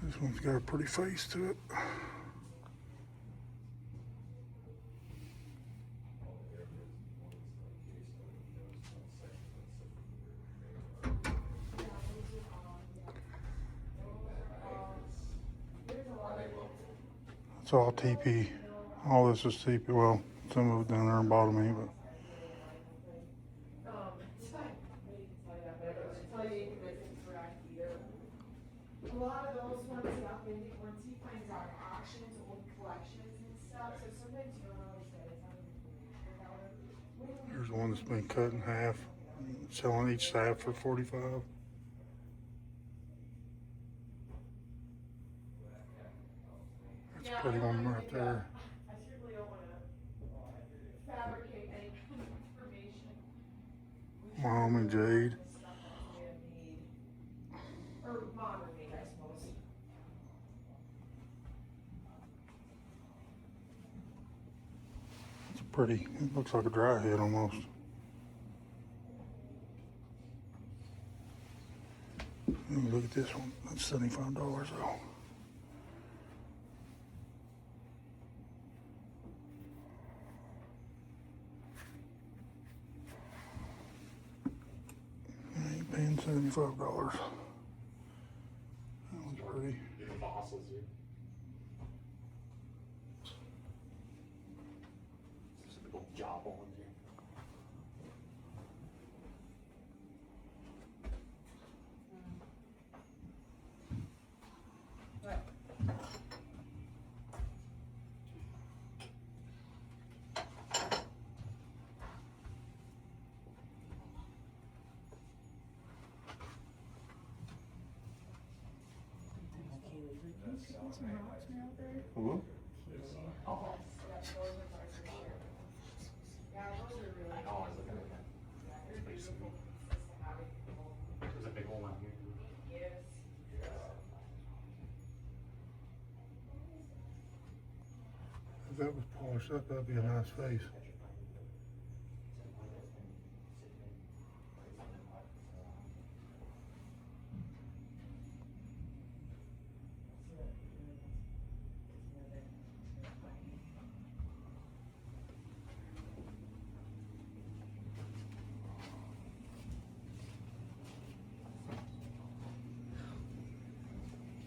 This one's got a pretty face to it. It's all TP. All this is TP. Well, some of it down there in bottom of me, but a lot of those ones, yeah, maybe once he finds out auctions, old collections and stuff, so sometimes you don't always say it's there's one that's been cut in half. Selling each half for 45. That's a pretty one right there. I certainly don't want to fabricate any kind of information. Wyoming jade. Stuff that's man-made, or modern-made, I suppose. It's pretty. It looks like a dry head almost. Look at this one. That's $75 though. I ain't paying $75. That one's pretty. The fossils, dude. There's a big old job on there. Ooh. Oh, Yeah, those are really I know, I was looking at that. they're beautiful pieces to have in your home. There's a big old one here. Yes. If that was polished up, that'd be a nice face.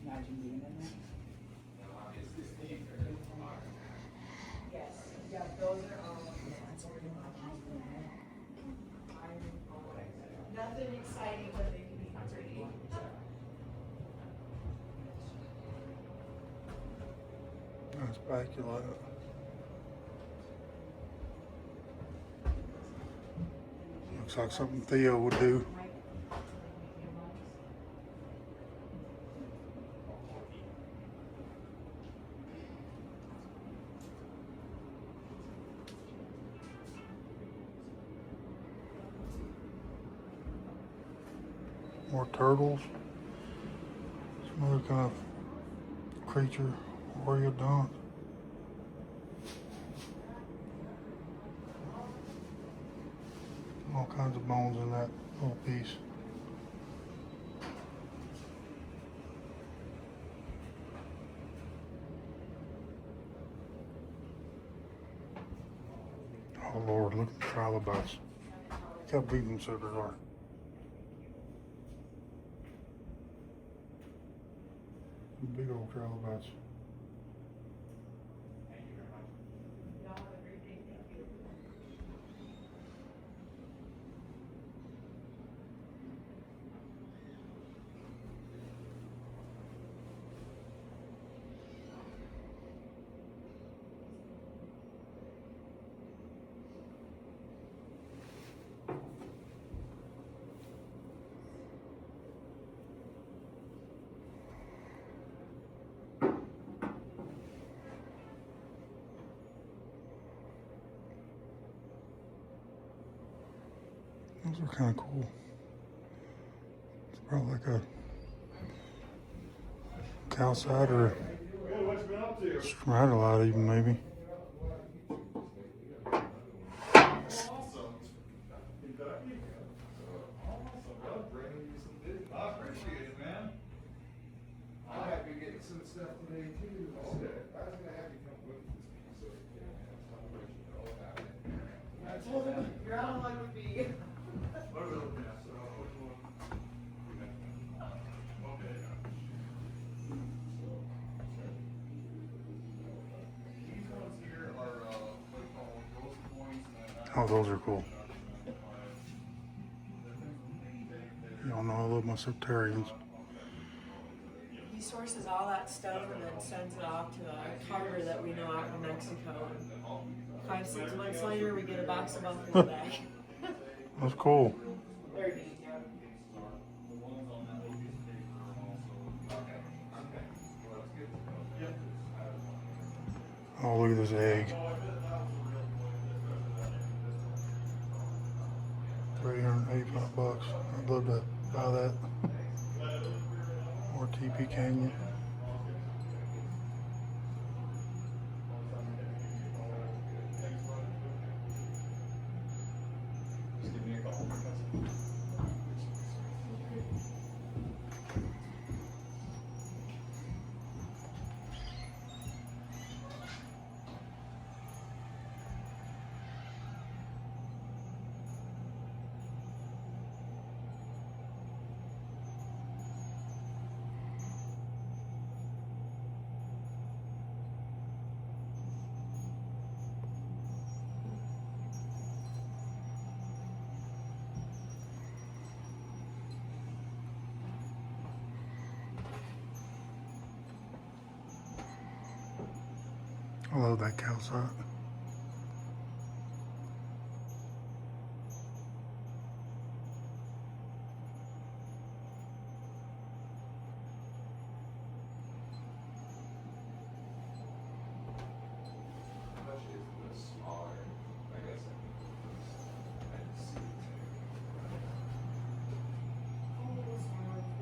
Imagine being in there. Yes, yeah, those are all. Nothing exciting, but they can be pretty. Nice baculate. Looks like something Theo would do. More turtles. Some other kind of creature. Oreodont. All kinds of bones in that little piece. Oh Lord, look at the trilobites. Look how big them suckers are. Big old trilobites. Y'all have a great day, thank you. Those are kind of cool. It's probably like a calcite or stradolite even maybe. Awesome. Kentucky? Awesome. Well, bringing you some business. I appreciate it, man. I might be getting some stuff today too. Okay. I was gonna have you come with this piece so you can I'll let you know about it. I told him, you're out of luck with me. These ones here are what we call ghost points. Oh, those are cool. Y'all know I love my septarians. He sources all that stuff and then sends it off to a carter that we know out in Mexico. And 5-6 months later, we get a box of buffalo back. That's cool. Very neat, yeah. Oh, look at this egg. 385 bucks. I'd love to buy that. Or TP Canyon. I love that calcite.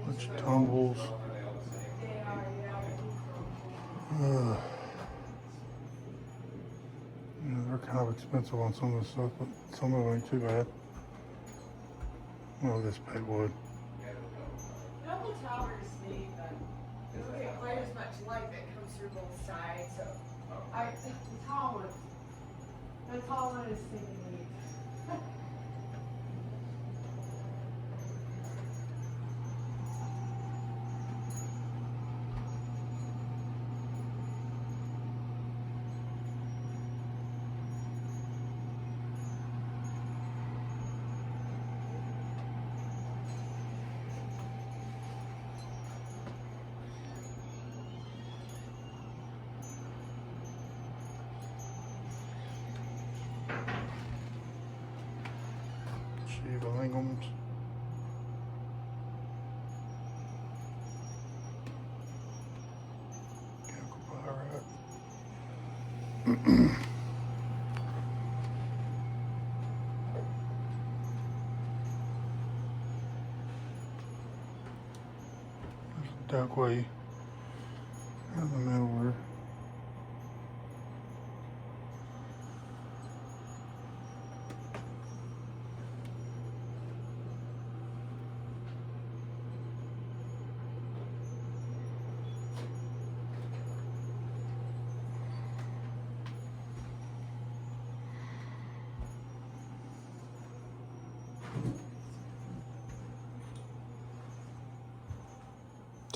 Bunch of tumbles. They're kind of expensive on some of this stuff, but some of it ain't too bad. Oh, this pegwood. Double tower is neat, but it doesn't get quite as much light that comes through both sides. So the tall one is sticking neat. Shiva lingams. Chalcopyrite. Duckway in the middle there.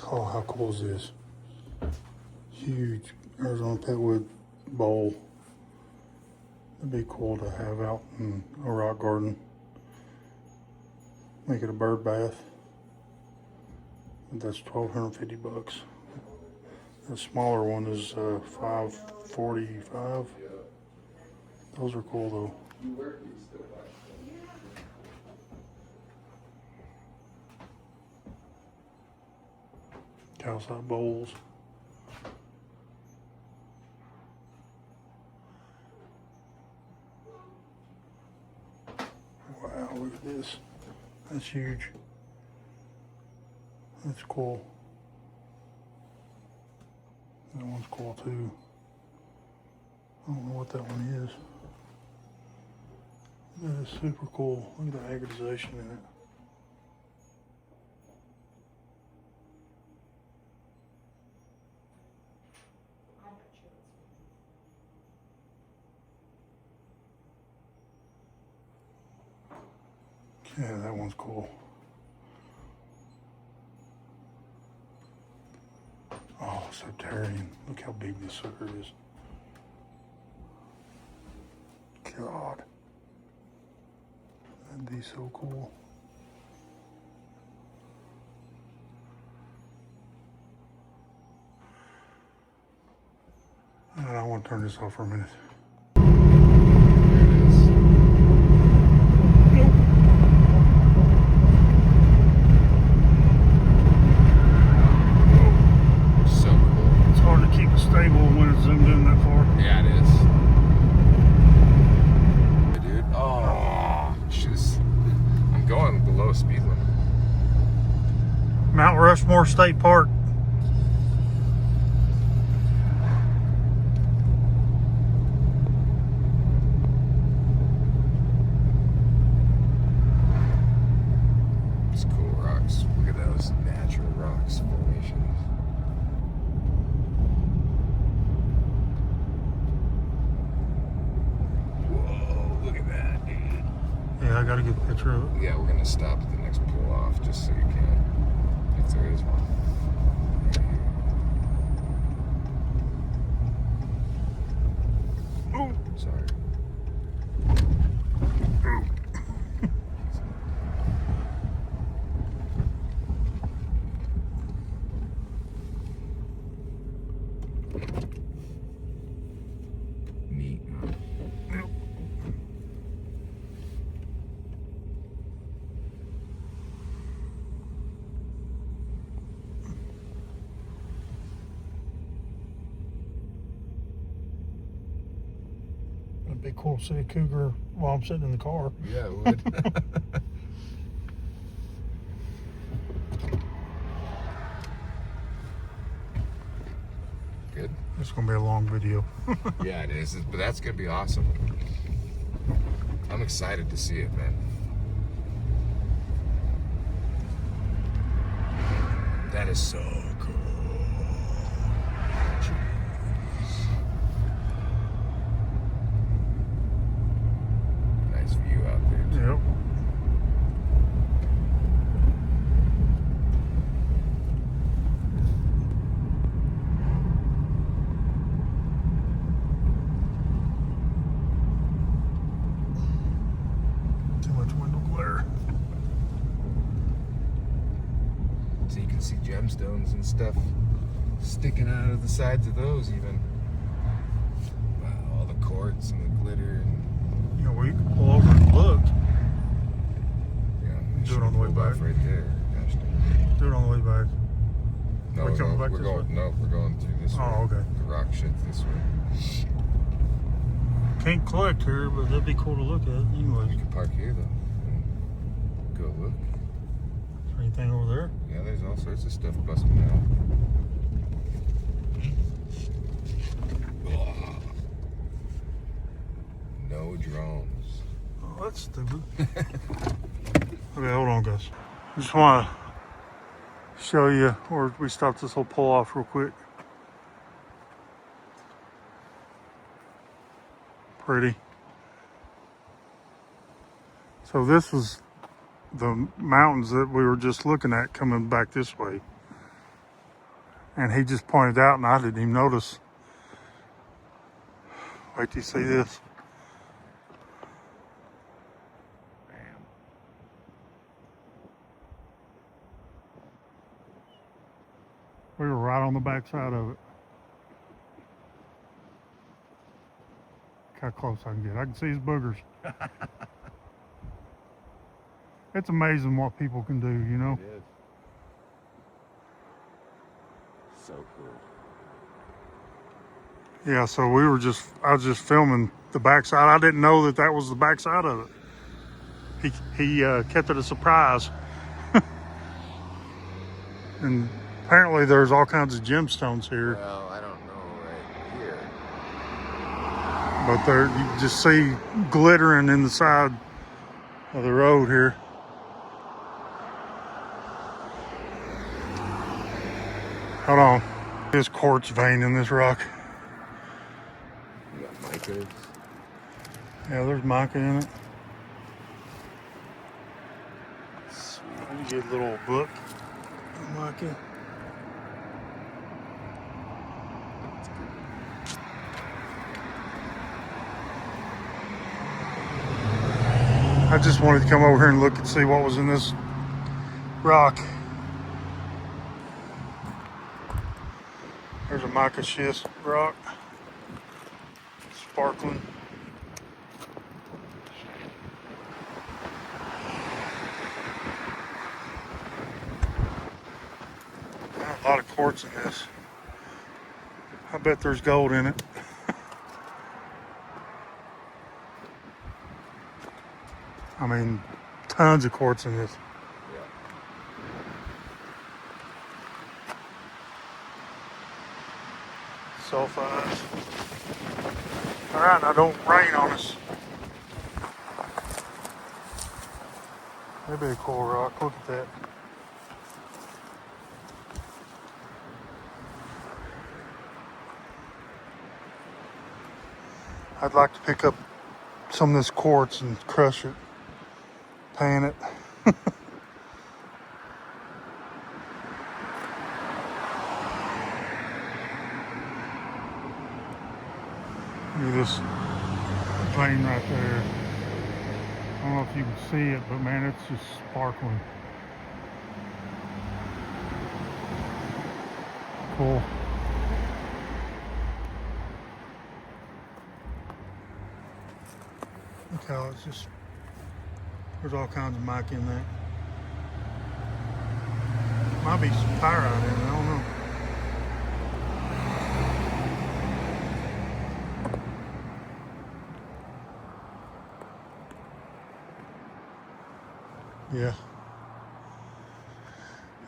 Oh, how cool is this? Huge Arizona Petwood bowl. It'd be cool to have out in a rock garden. Make it a bird bath. That's $1,250. The smaller one is $545. Those are cool though. Calcite bowls. Wow, look at this. That's huge. That's cool. That one's cool too. I don't know what that one is. That is super cool. Look at the aggregation in it. Yeah, that one's cool. Oh, Soterian. Look how big this sucker is. God. That'd be so cool. I want to turn this off for a minute. So cool. It's hard to keep it stable when it's zoomed in that far. Yeah, it is. Dude. Oh, just. I'm going below speed limit. Mount Rushmore State Park. It's cool rocks. Look at those natural rocks formations. Whoa, look at that, dude. Yeah, I gotta get a picture of it. Yeah, we're gonna stop at the next pull off just so you can. If there is one. Oh, Sorry. Neat. it'd be cool to see a cougar while I'm sitting in the car. Yeah, it would. Good. It's gonna be a long video. Yeah, it is. But that's gonna be awesome. I'm excited to see it, man. That is so cool. Jeez. Nice view out there, too. Yep. Too much window glare. So you can see gemstones and stuff sticking out of the sides of those even. Wow, all the quartz and the glitter and You know, we can pull over and look. yeah, Do it on the way back. right there. Gosh dang. Do it on the way back. No, We're coming back we're this going. way? No, we're going through this way. Oh, okay. The rock shit's this way. Can't collect here, but that'd be cool to look at. We Anyways, could park here though. Go look. is there anything over there? Yeah, there's all sorts of stuff busting out. Ugh. No drones. Oh, that's stupid. Okay, hold on, guys. I just want to show you where we stopped this whole pull off real quick. Pretty. So this was the mountains that we were just looking at coming back this way. And he just pointed out and I didn't even notice. Wait till you see this. We were right on the back side of it. Look how close I can get. I can see his boogers. It's amazing what people can do, you know? It is. So cool. Yeah, so I was just filming the backside. I didn't know that was the backside of it. He kept it a surprise. And apparently there's all kinds of gemstones here. Well, I don't know But there, you can just see glittering in the side of the road here. Hold on. There's quartz vein in this rock. You got micas. Yeah, there's mica in it. Sweet. You get a little book. Mica. I just wanted to come over here and look and see what was in this rock. There's a mica schist rock. Sparkling. A lot of quartz in this. I bet there's gold in it. I mean, tons of quartz in this. Yeah. Sulfides. All right, now don't rain on us. That'd be a cool rock. Look at that. I'd like to pick up some of this quartz and crush it, pan it. Look at this vein right there. I don't know if you can see it, but man, it's just sparkling. Cool. Look how it's just, there's all kinds of mica in there. Might be some pyrite in it, I don't know. Yeah.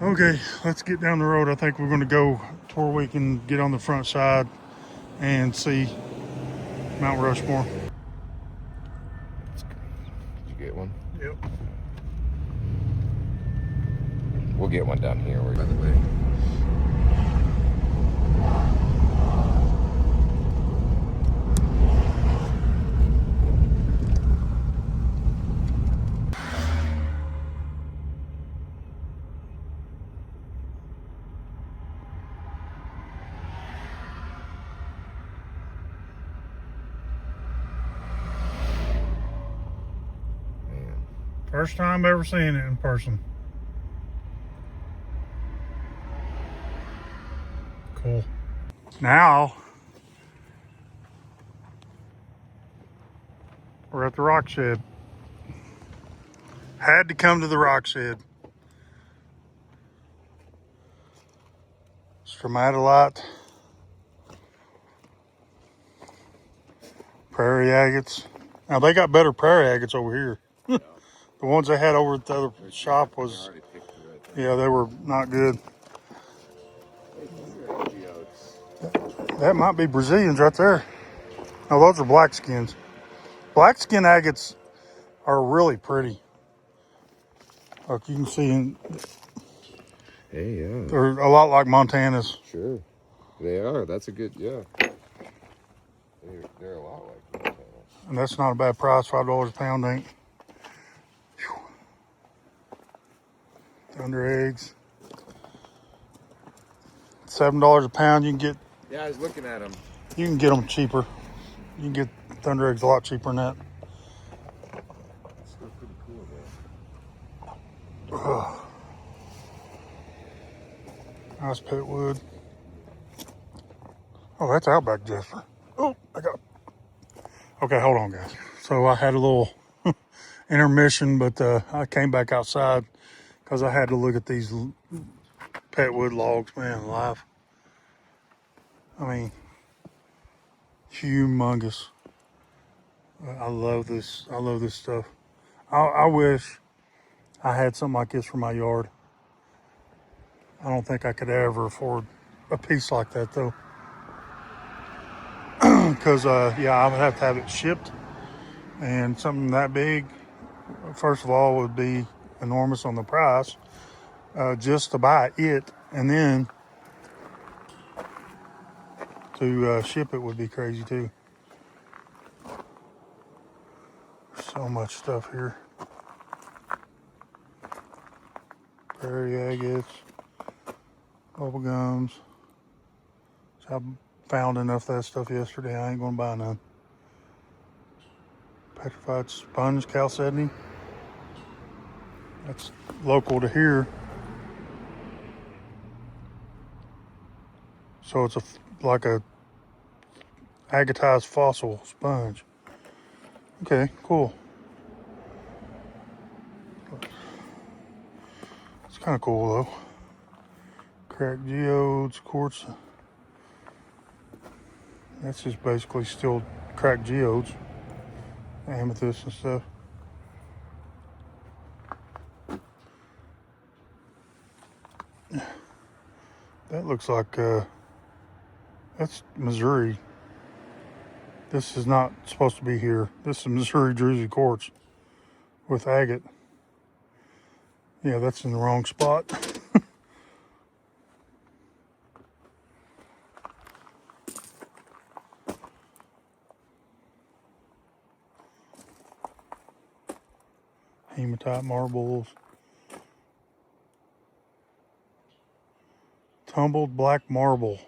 Okay, let's get down the road. I think we're going to go to where we can get on the front side and see Mount Rushmore. Did you get one? Yep. We'll get one down here, by the way. First time ever seeing it in person. Cool. Now, we're at the rock shed. Had to come to the rock shed. Stromatolite. Prairie agates. Now they got better prairie agates over here. The ones they had over at the other shop was, yeah, they were not good. That might be Brazilians right there. No, those are black skins. Black skin agates are really pretty. Like you can see, Hey, yeah. they're a lot like Montana's. Sure. They are. That's a good, yeah. They're a lot like that. And that's not a bad price, $5 a pound ain't. Whew. Thunder eggs. $7 a pound, you can get. Yeah, I was looking at them. You can get them cheaper. You can get thunder eggs a lot cheaper than that. Still pretty cool, though. Ugh. Nice pit wood. Oh, that's Outback Jethro. Oh, I got. Okay, hold on, guys. So I had a little intermission, but I came back outside because I had to look at these pet wood logs, man, alive. I mean, humongous. I love this. I love this stuff. I wish I had something like this for my yard. I don't think I could ever afford a piece like that, though. because yeah, I would have to have it shipped, and something that big, first of all, would be enormous on the price just to buy it, and then to ship it would be crazy too. So much stuff here. Prairie agates, bubble gums. So I found enough of that stuff yesterday. I ain't gonna buy none. Petrified sponge chalcedony. That's local to here. So it's like a agatized fossil sponge. Okay, cool. It's kind of cool though. Cracked geodes, quartz. That's just basically still cracked geodes, amethyst and stuff. That looks like that's Missouri. This is not supposed to be here. This is Missouri Druzy quartz with agate. Yeah, that's in the wrong spot. Hematite marbles. Tumbled black marble.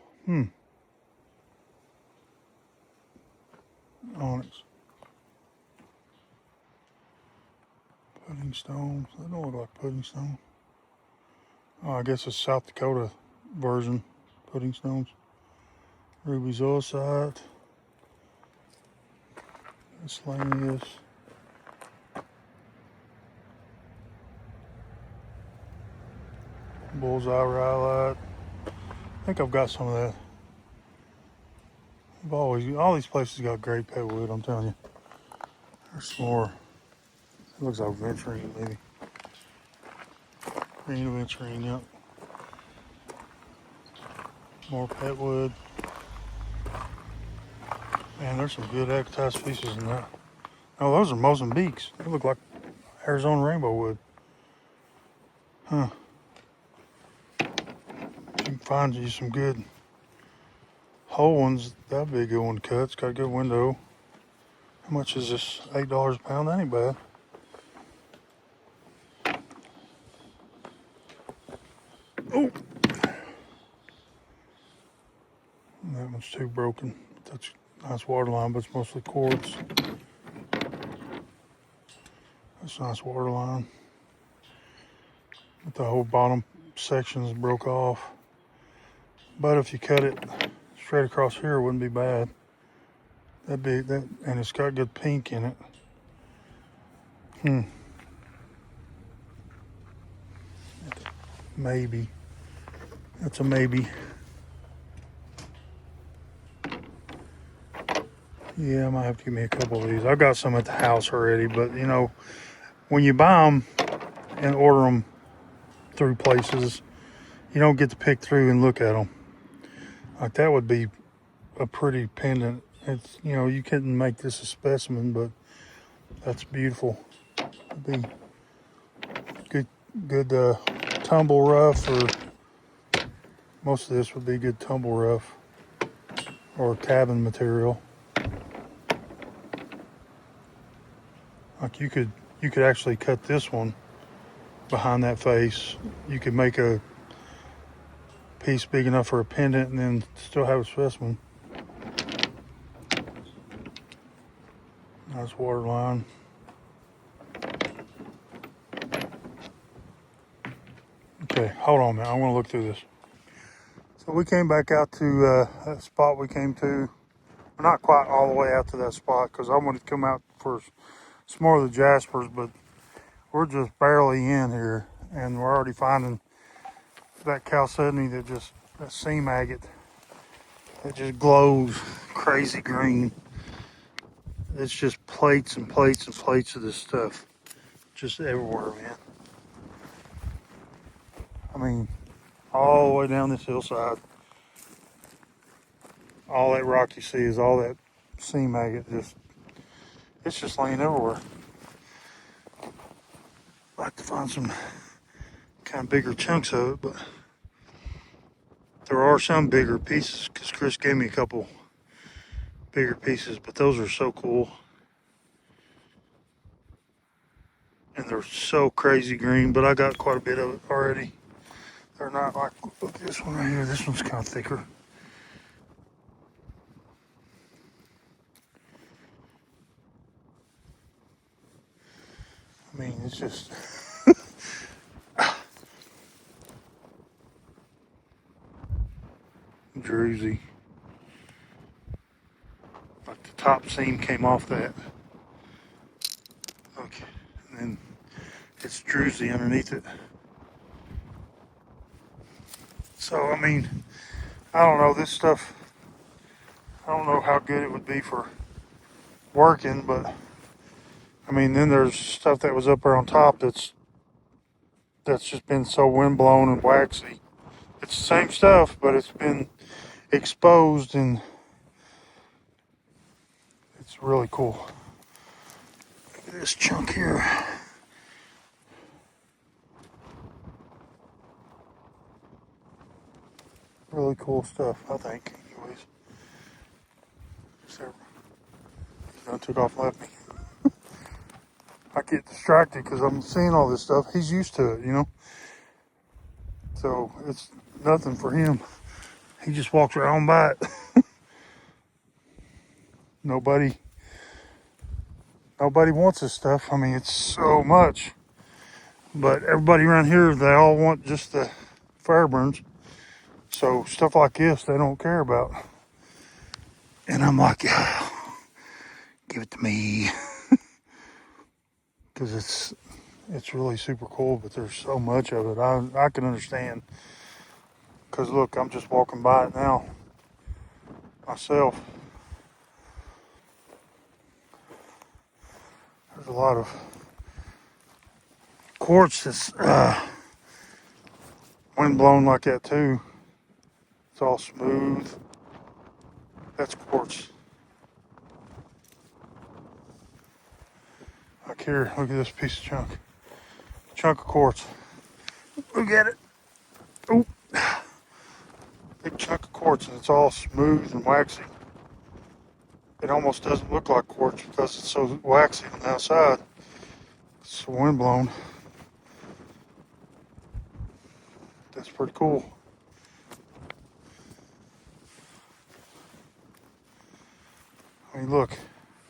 Onyx. Pudding stones. That don't look like pudding stone. Oh, I guess it's South Dakota version. Pudding stones. Ruby zoisite. Miscellaneous. Bullseye rhyolite. I think I've got some of that. All these places got great pet wood, I'm telling you. There's some more. It looks like venturine, maybe. Green venturine, yep. More pet wood. Man, there's some good agatized species in that. Oh, those are Mozambiques. They look like Arizona rainbow wood. Huh. You can find you some good whole ones. That'd be a good one to cut. It's got a good window. How much is this? $8 a pound? That ain't bad. Oh! That one's too broken. That's a nice water line, but it's mostly quartz. That's a nice water line. But the whole bottom sections broke off. But if you cut it straight across here, it wouldn't be bad. That'd be that, and it's got good pink in it. Maybe. That's a maybe. Yeah, I might have to give me a couple of these. I've got some at the house already, but you know, when you buy them and order them through places, you don't get to pick through and look at them. Like that would be a pretty pendant. It's, you know, you couldn't make this a specimen, but that's beautiful. It'd be good tumble rough, or most of this would be good tumble rough or cabin material. Like you could actually cut this one behind that face. You could make a piece big enough for a pendant and then still have a specimen. Nice water line. Okay, hold on a minute. I want to look through this. So we came back out to that spot we came to. We're not quite all the way out to that spot because I wanted to come out for some more of the jaspers, but we're just barely in here, and we're already finding that chalcedony that seam agate that just glows crazy green. It's just plates and plates and plates of this stuff just everywhere, man. I mean, all the way down this hillside, all that rock you see is all that seam agate. It's just laying everywhere. I'd like to find some kind of bigger chunks of it, but there are some bigger pieces because Chris gave me a couple bigger pieces, but those are so cool. And they're so crazy green, but I got quite a bit of it already. They're not like, look at this one right here. This one's kind of thicker. I mean, it's just druzy. Like the top seam came off that. Okay, and then it's druzy underneath it. So, I mean, I don't know, this stuff, I don't know how good it would be for working, but I mean, then there's stuff that was up there on top that's just been so windblown and waxy. It's the same stuff, but it's been exposed and it's really cool. Look at this chunk here. Really cool stuff, I think. Anyways, so he took off and left me. I get distracted because I'm seeing all this stuff. He's used to it, you know. So it's nothing for him. He just walks right on by it. Nobody wants this stuff. I mean, it's so much. But everybody around here, they all want just the Fairburns. So stuff like this, they don't care about. And I'm like, oh, give it to me. Because it's really super cool, but there's so much of it. I can understand. Because look, I'm just walking by it now myself. There's a lot of quartz that's wind blown like that too. It's all smooth. That's quartz. Like here, look at this piece of chunk. Chunk of quartz. Look at it. Oh, big chunk of quartz, and it's all smooth and waxy. It almost doesn't look like quartz because it's so waxy on the outside. It's wind blown. That's pretty cool. I mean, look.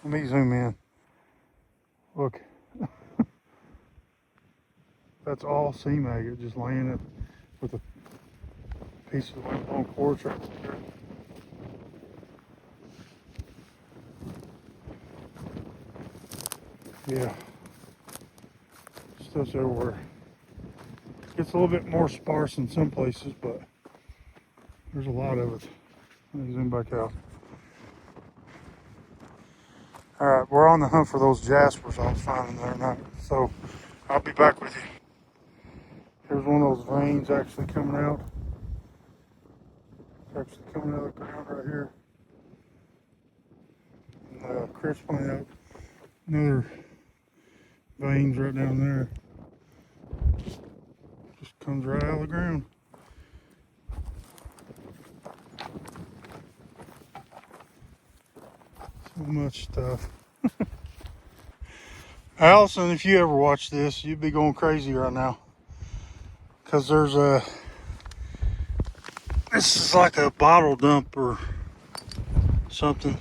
Let me zoom in. Look. That's all seam agate, just laying it with a piece of wind blown quartz right there. Yeah. Stuff's everywhere. It's a little bit more sparse in some places, but there's a lot of it. Let me zoom back out. Alright, we're on the hunt for those jaspers I was finding the other night. So I'll be back with you. Here's one of those veins actually coming out. It's actually coming out of the ground right here. And Chris pointed out another veins right down there. Just comes right out of the ground. So much stuff. Allison, if you ever watch this, you'd be going crazy right now. Because there's this is like a bottle dump or something.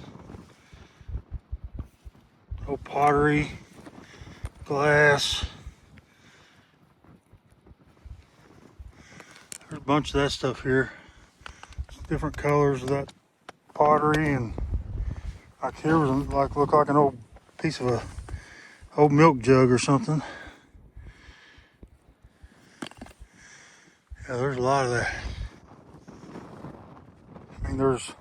Oh, pottery, glass. There's a bunch of that stuff here. Different colors of that pottery, and like here was like look like an old piece of a old milk jug or something. Yeah, there's a lot of that. I mean, there's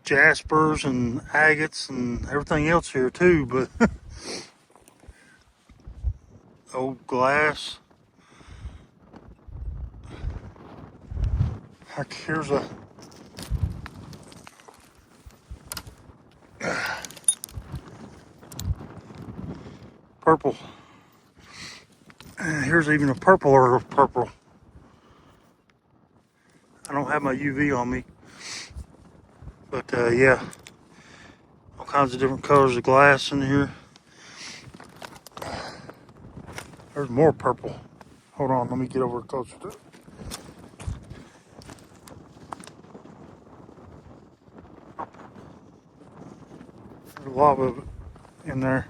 jaspers and agates and everything else here too, but old glass. Like here's a Purple. And here's even a purpler of purple. I don't have my UV on me. But yeah, all kinds of different colors of glass in here. There's more purple. Hold on, let me get over closer to it. There's a lot of it in there.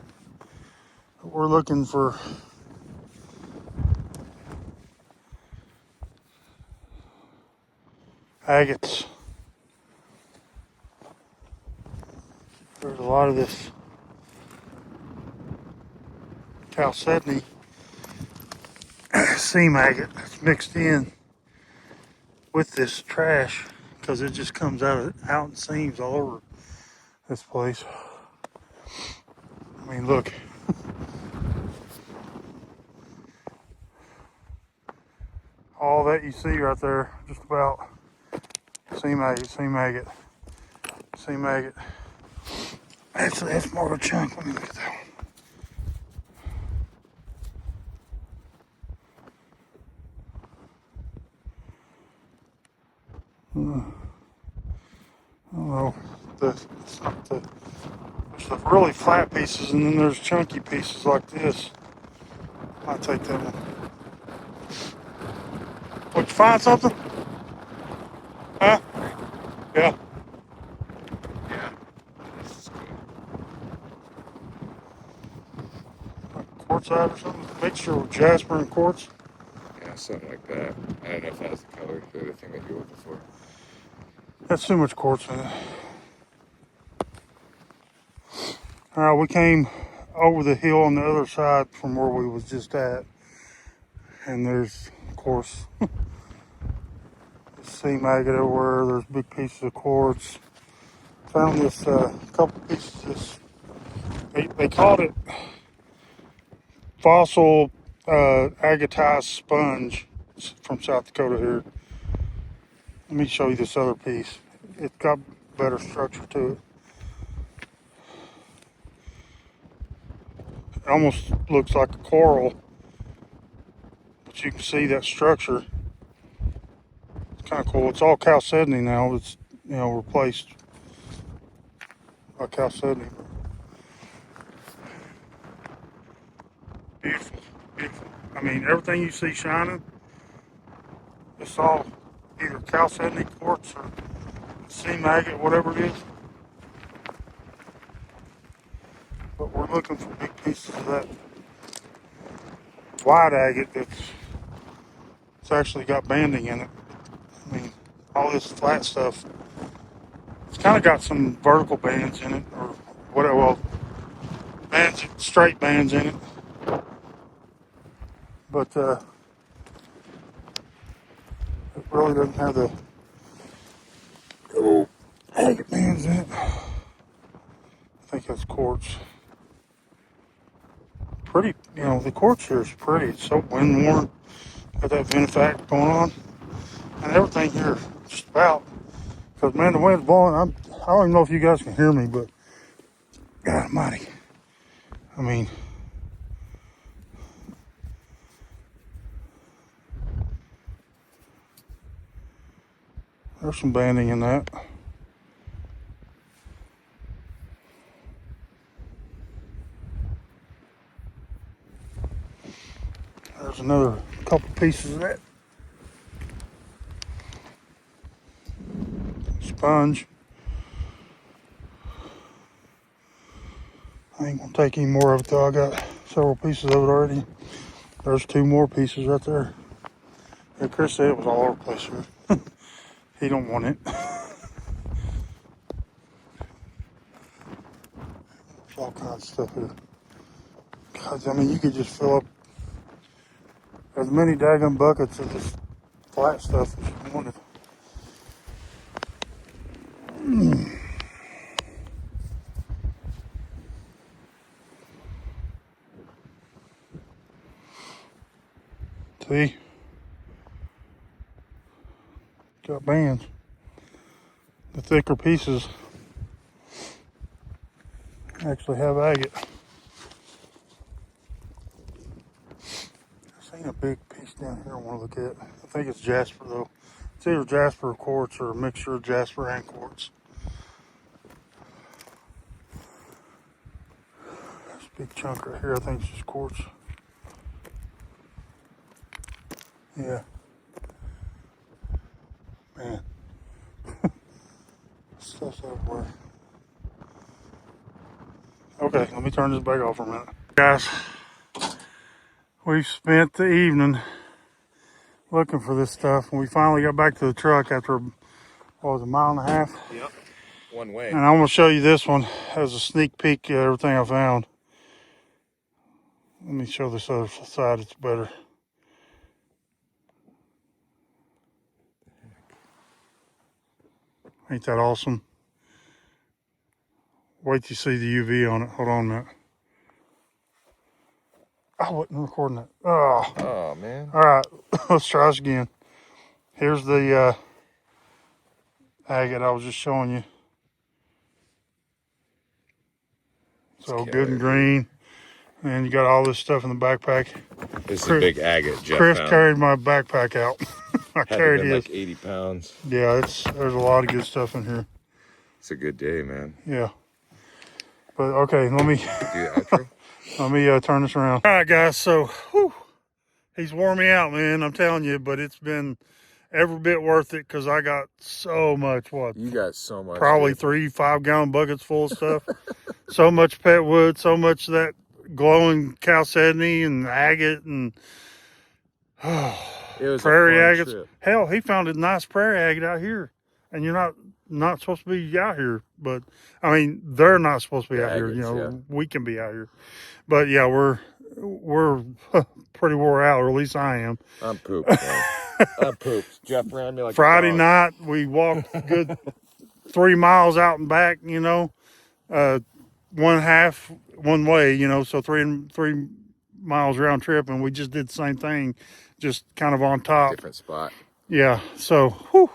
We're looking for agates. There's a lot of this chalcedony seam agate that's mixed in with this trash because it just comes out in seams all over this place. I mean, look. All that you see right there, just about seam agate, seam agate, seam agate. Actually, that's more of a chunk. Let me look at that one. I don't know. It's not there's the really flat pieces, and then there's chunky pieces like this. I'll take that one. What, you find something? Huh? Yeah. Yeah. This is good. Like quartzite or something? Mixture with jasper and quartz. Yeah, something like that. I don't know if that's the color, the other thing that you're looking for. That's too much quartz in it. Alright, we came over the hill on the other side from where we was just at. And there's, of course, seam agate everywhere. There's big pieces of quartz. Found this couple pieces of this, they called it fossil agatized sponge. It's from South Dakota here. Let me show you this other piece. It's got better structure to it. It almost looks like a coral, but you can see that structure. It's kind of cool. It's all chalcedony now. It's, you know, replaced by chalcedony. Beautiful, beautiful. I mean, everything you see shining, it's all either chalcedony quartz or seam agate, whatever it is. But we're looking for big pieces of that white agate it's actually got banding in it. I mean, all this flat stuff, it's kind of got some vertical bands in it, or whatever, well, bands, straight bands in it. But it really doesn't have the agate bands in it. I think that's quartz. Pretty, you know, the quartz here is pretty. It's so wind worn. Got that ventifact going on. And everything here, just about. Because, man, the wind's blowing. I don't even know if you guys can hear me, but God almighty. I mean, there's some banding in that. There's another couple pieces of that sponge. I ain't gonna take any more of it though. I got several pieces of it already. There's two more pieces right there. Yeah, Chris said it was all over the place here. He don't want it. There's all kinds of stuff here. God, I mean, you could just fill up as many daggum buckets of this flat stuff as you wanted. See? Got bands. The thicker pieces actually have agate. I've seen a big piece down here I want to look at. I think it's jasper though. It's either jasper or quartz or a mixture of jasper and quartz. This big chunk right here, I think it's just quartz. Yeah. Man. Stuff's everywhere. Okay, let me turn this back off for a minute. Guys, we've spent the evening looking for this stuff, and we finally got back to the truck after, what was it, a mile and a half? Yep. One way. And I'm going to show you this one as a sneak peek of everything I found. Let me show this other side, it's better. Ain't that awesome? Wait till you see the UV on it. Hold on a minute. I wasn't recording it. Oh, man. All right, let's try this again. Here's the agate I was just showing you. So good and green. And you got all this stuff in the backpack. This is a big agate, Jeff. Chris carried my backpack out. I carried his. Like 80 pounds. Yeah, there's a lot of good stuff in here. It's a good day, man. Yeah. But okay, let me Do the outro. let me turn this around. All right, guys. So, he's worn me out, man. I'm telling you, but it's been every bit worth it because I got so much. What? You got so much. Probably dude. 3 5-gallon buckets full of stuff. So much pet wood, so much of that glowing chalcedony and agate and It was prairie a fun agates. trip. Hell, he found a nice prairie agate out here, and you're not supposed to be out here. But I mean, they're not supposed to be out here. You agates, know, we can be out here. But yeah, we're pretty wore out, or at least I am. I'm pooped, man. I'm pooped. Jeff ran me like Friday a dog. night, we walked a good 3 miles out and back. You know, one half one way. You know, so three miles round trip, and we just did the same thing, just kind of on top. Different spot. Yeah. So, whew.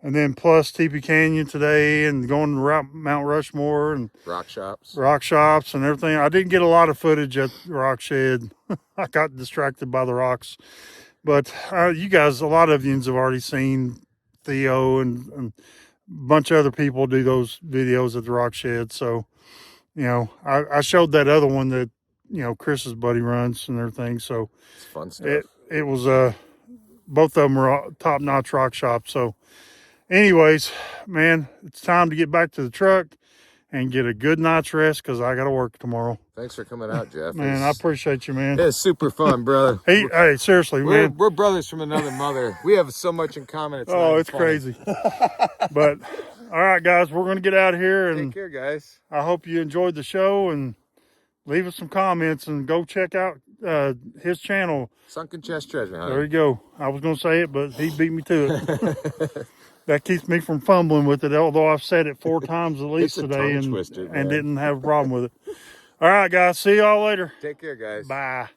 And then plus Teepee Canyon today, and going to Mount Rushmore and Rock shops. rock shops and everything. I didn't get a lot of footage at the rock shed. I got distracted by the rocks. But you guys, a lot of you have already seen Theo and a bunch of other people do those videos at the rock shed. So, you know, I showed that other one that, you know, Chris's buddy runs and everything. So It's fun stuff. it was, both of them were top-notch rock shops. So anyways, man, it's time to get back to the truck and get a good night's rest because I got to work tomorrow. Thanks for coming out, Jeff. Man, I appreciate you, man. It's super fun, brother. Hey, seriously, man. We're brothers from another mother. We have so much in common. It's crazy. But all right, guys, we're going to get out of here, and Take care, guys. I hope you enjoyed the show, and leave us some comments and go check out his channel. Sunken Chest Treasure Hunter. There you go. I was going to say it, but he beat me to it. That keeps me from fumbling with it, although I've said it 4 times at least It's a today tongue twister, man. and didn't have a problem with it. All right, guys. See y'all later. Take care, guys. Bye.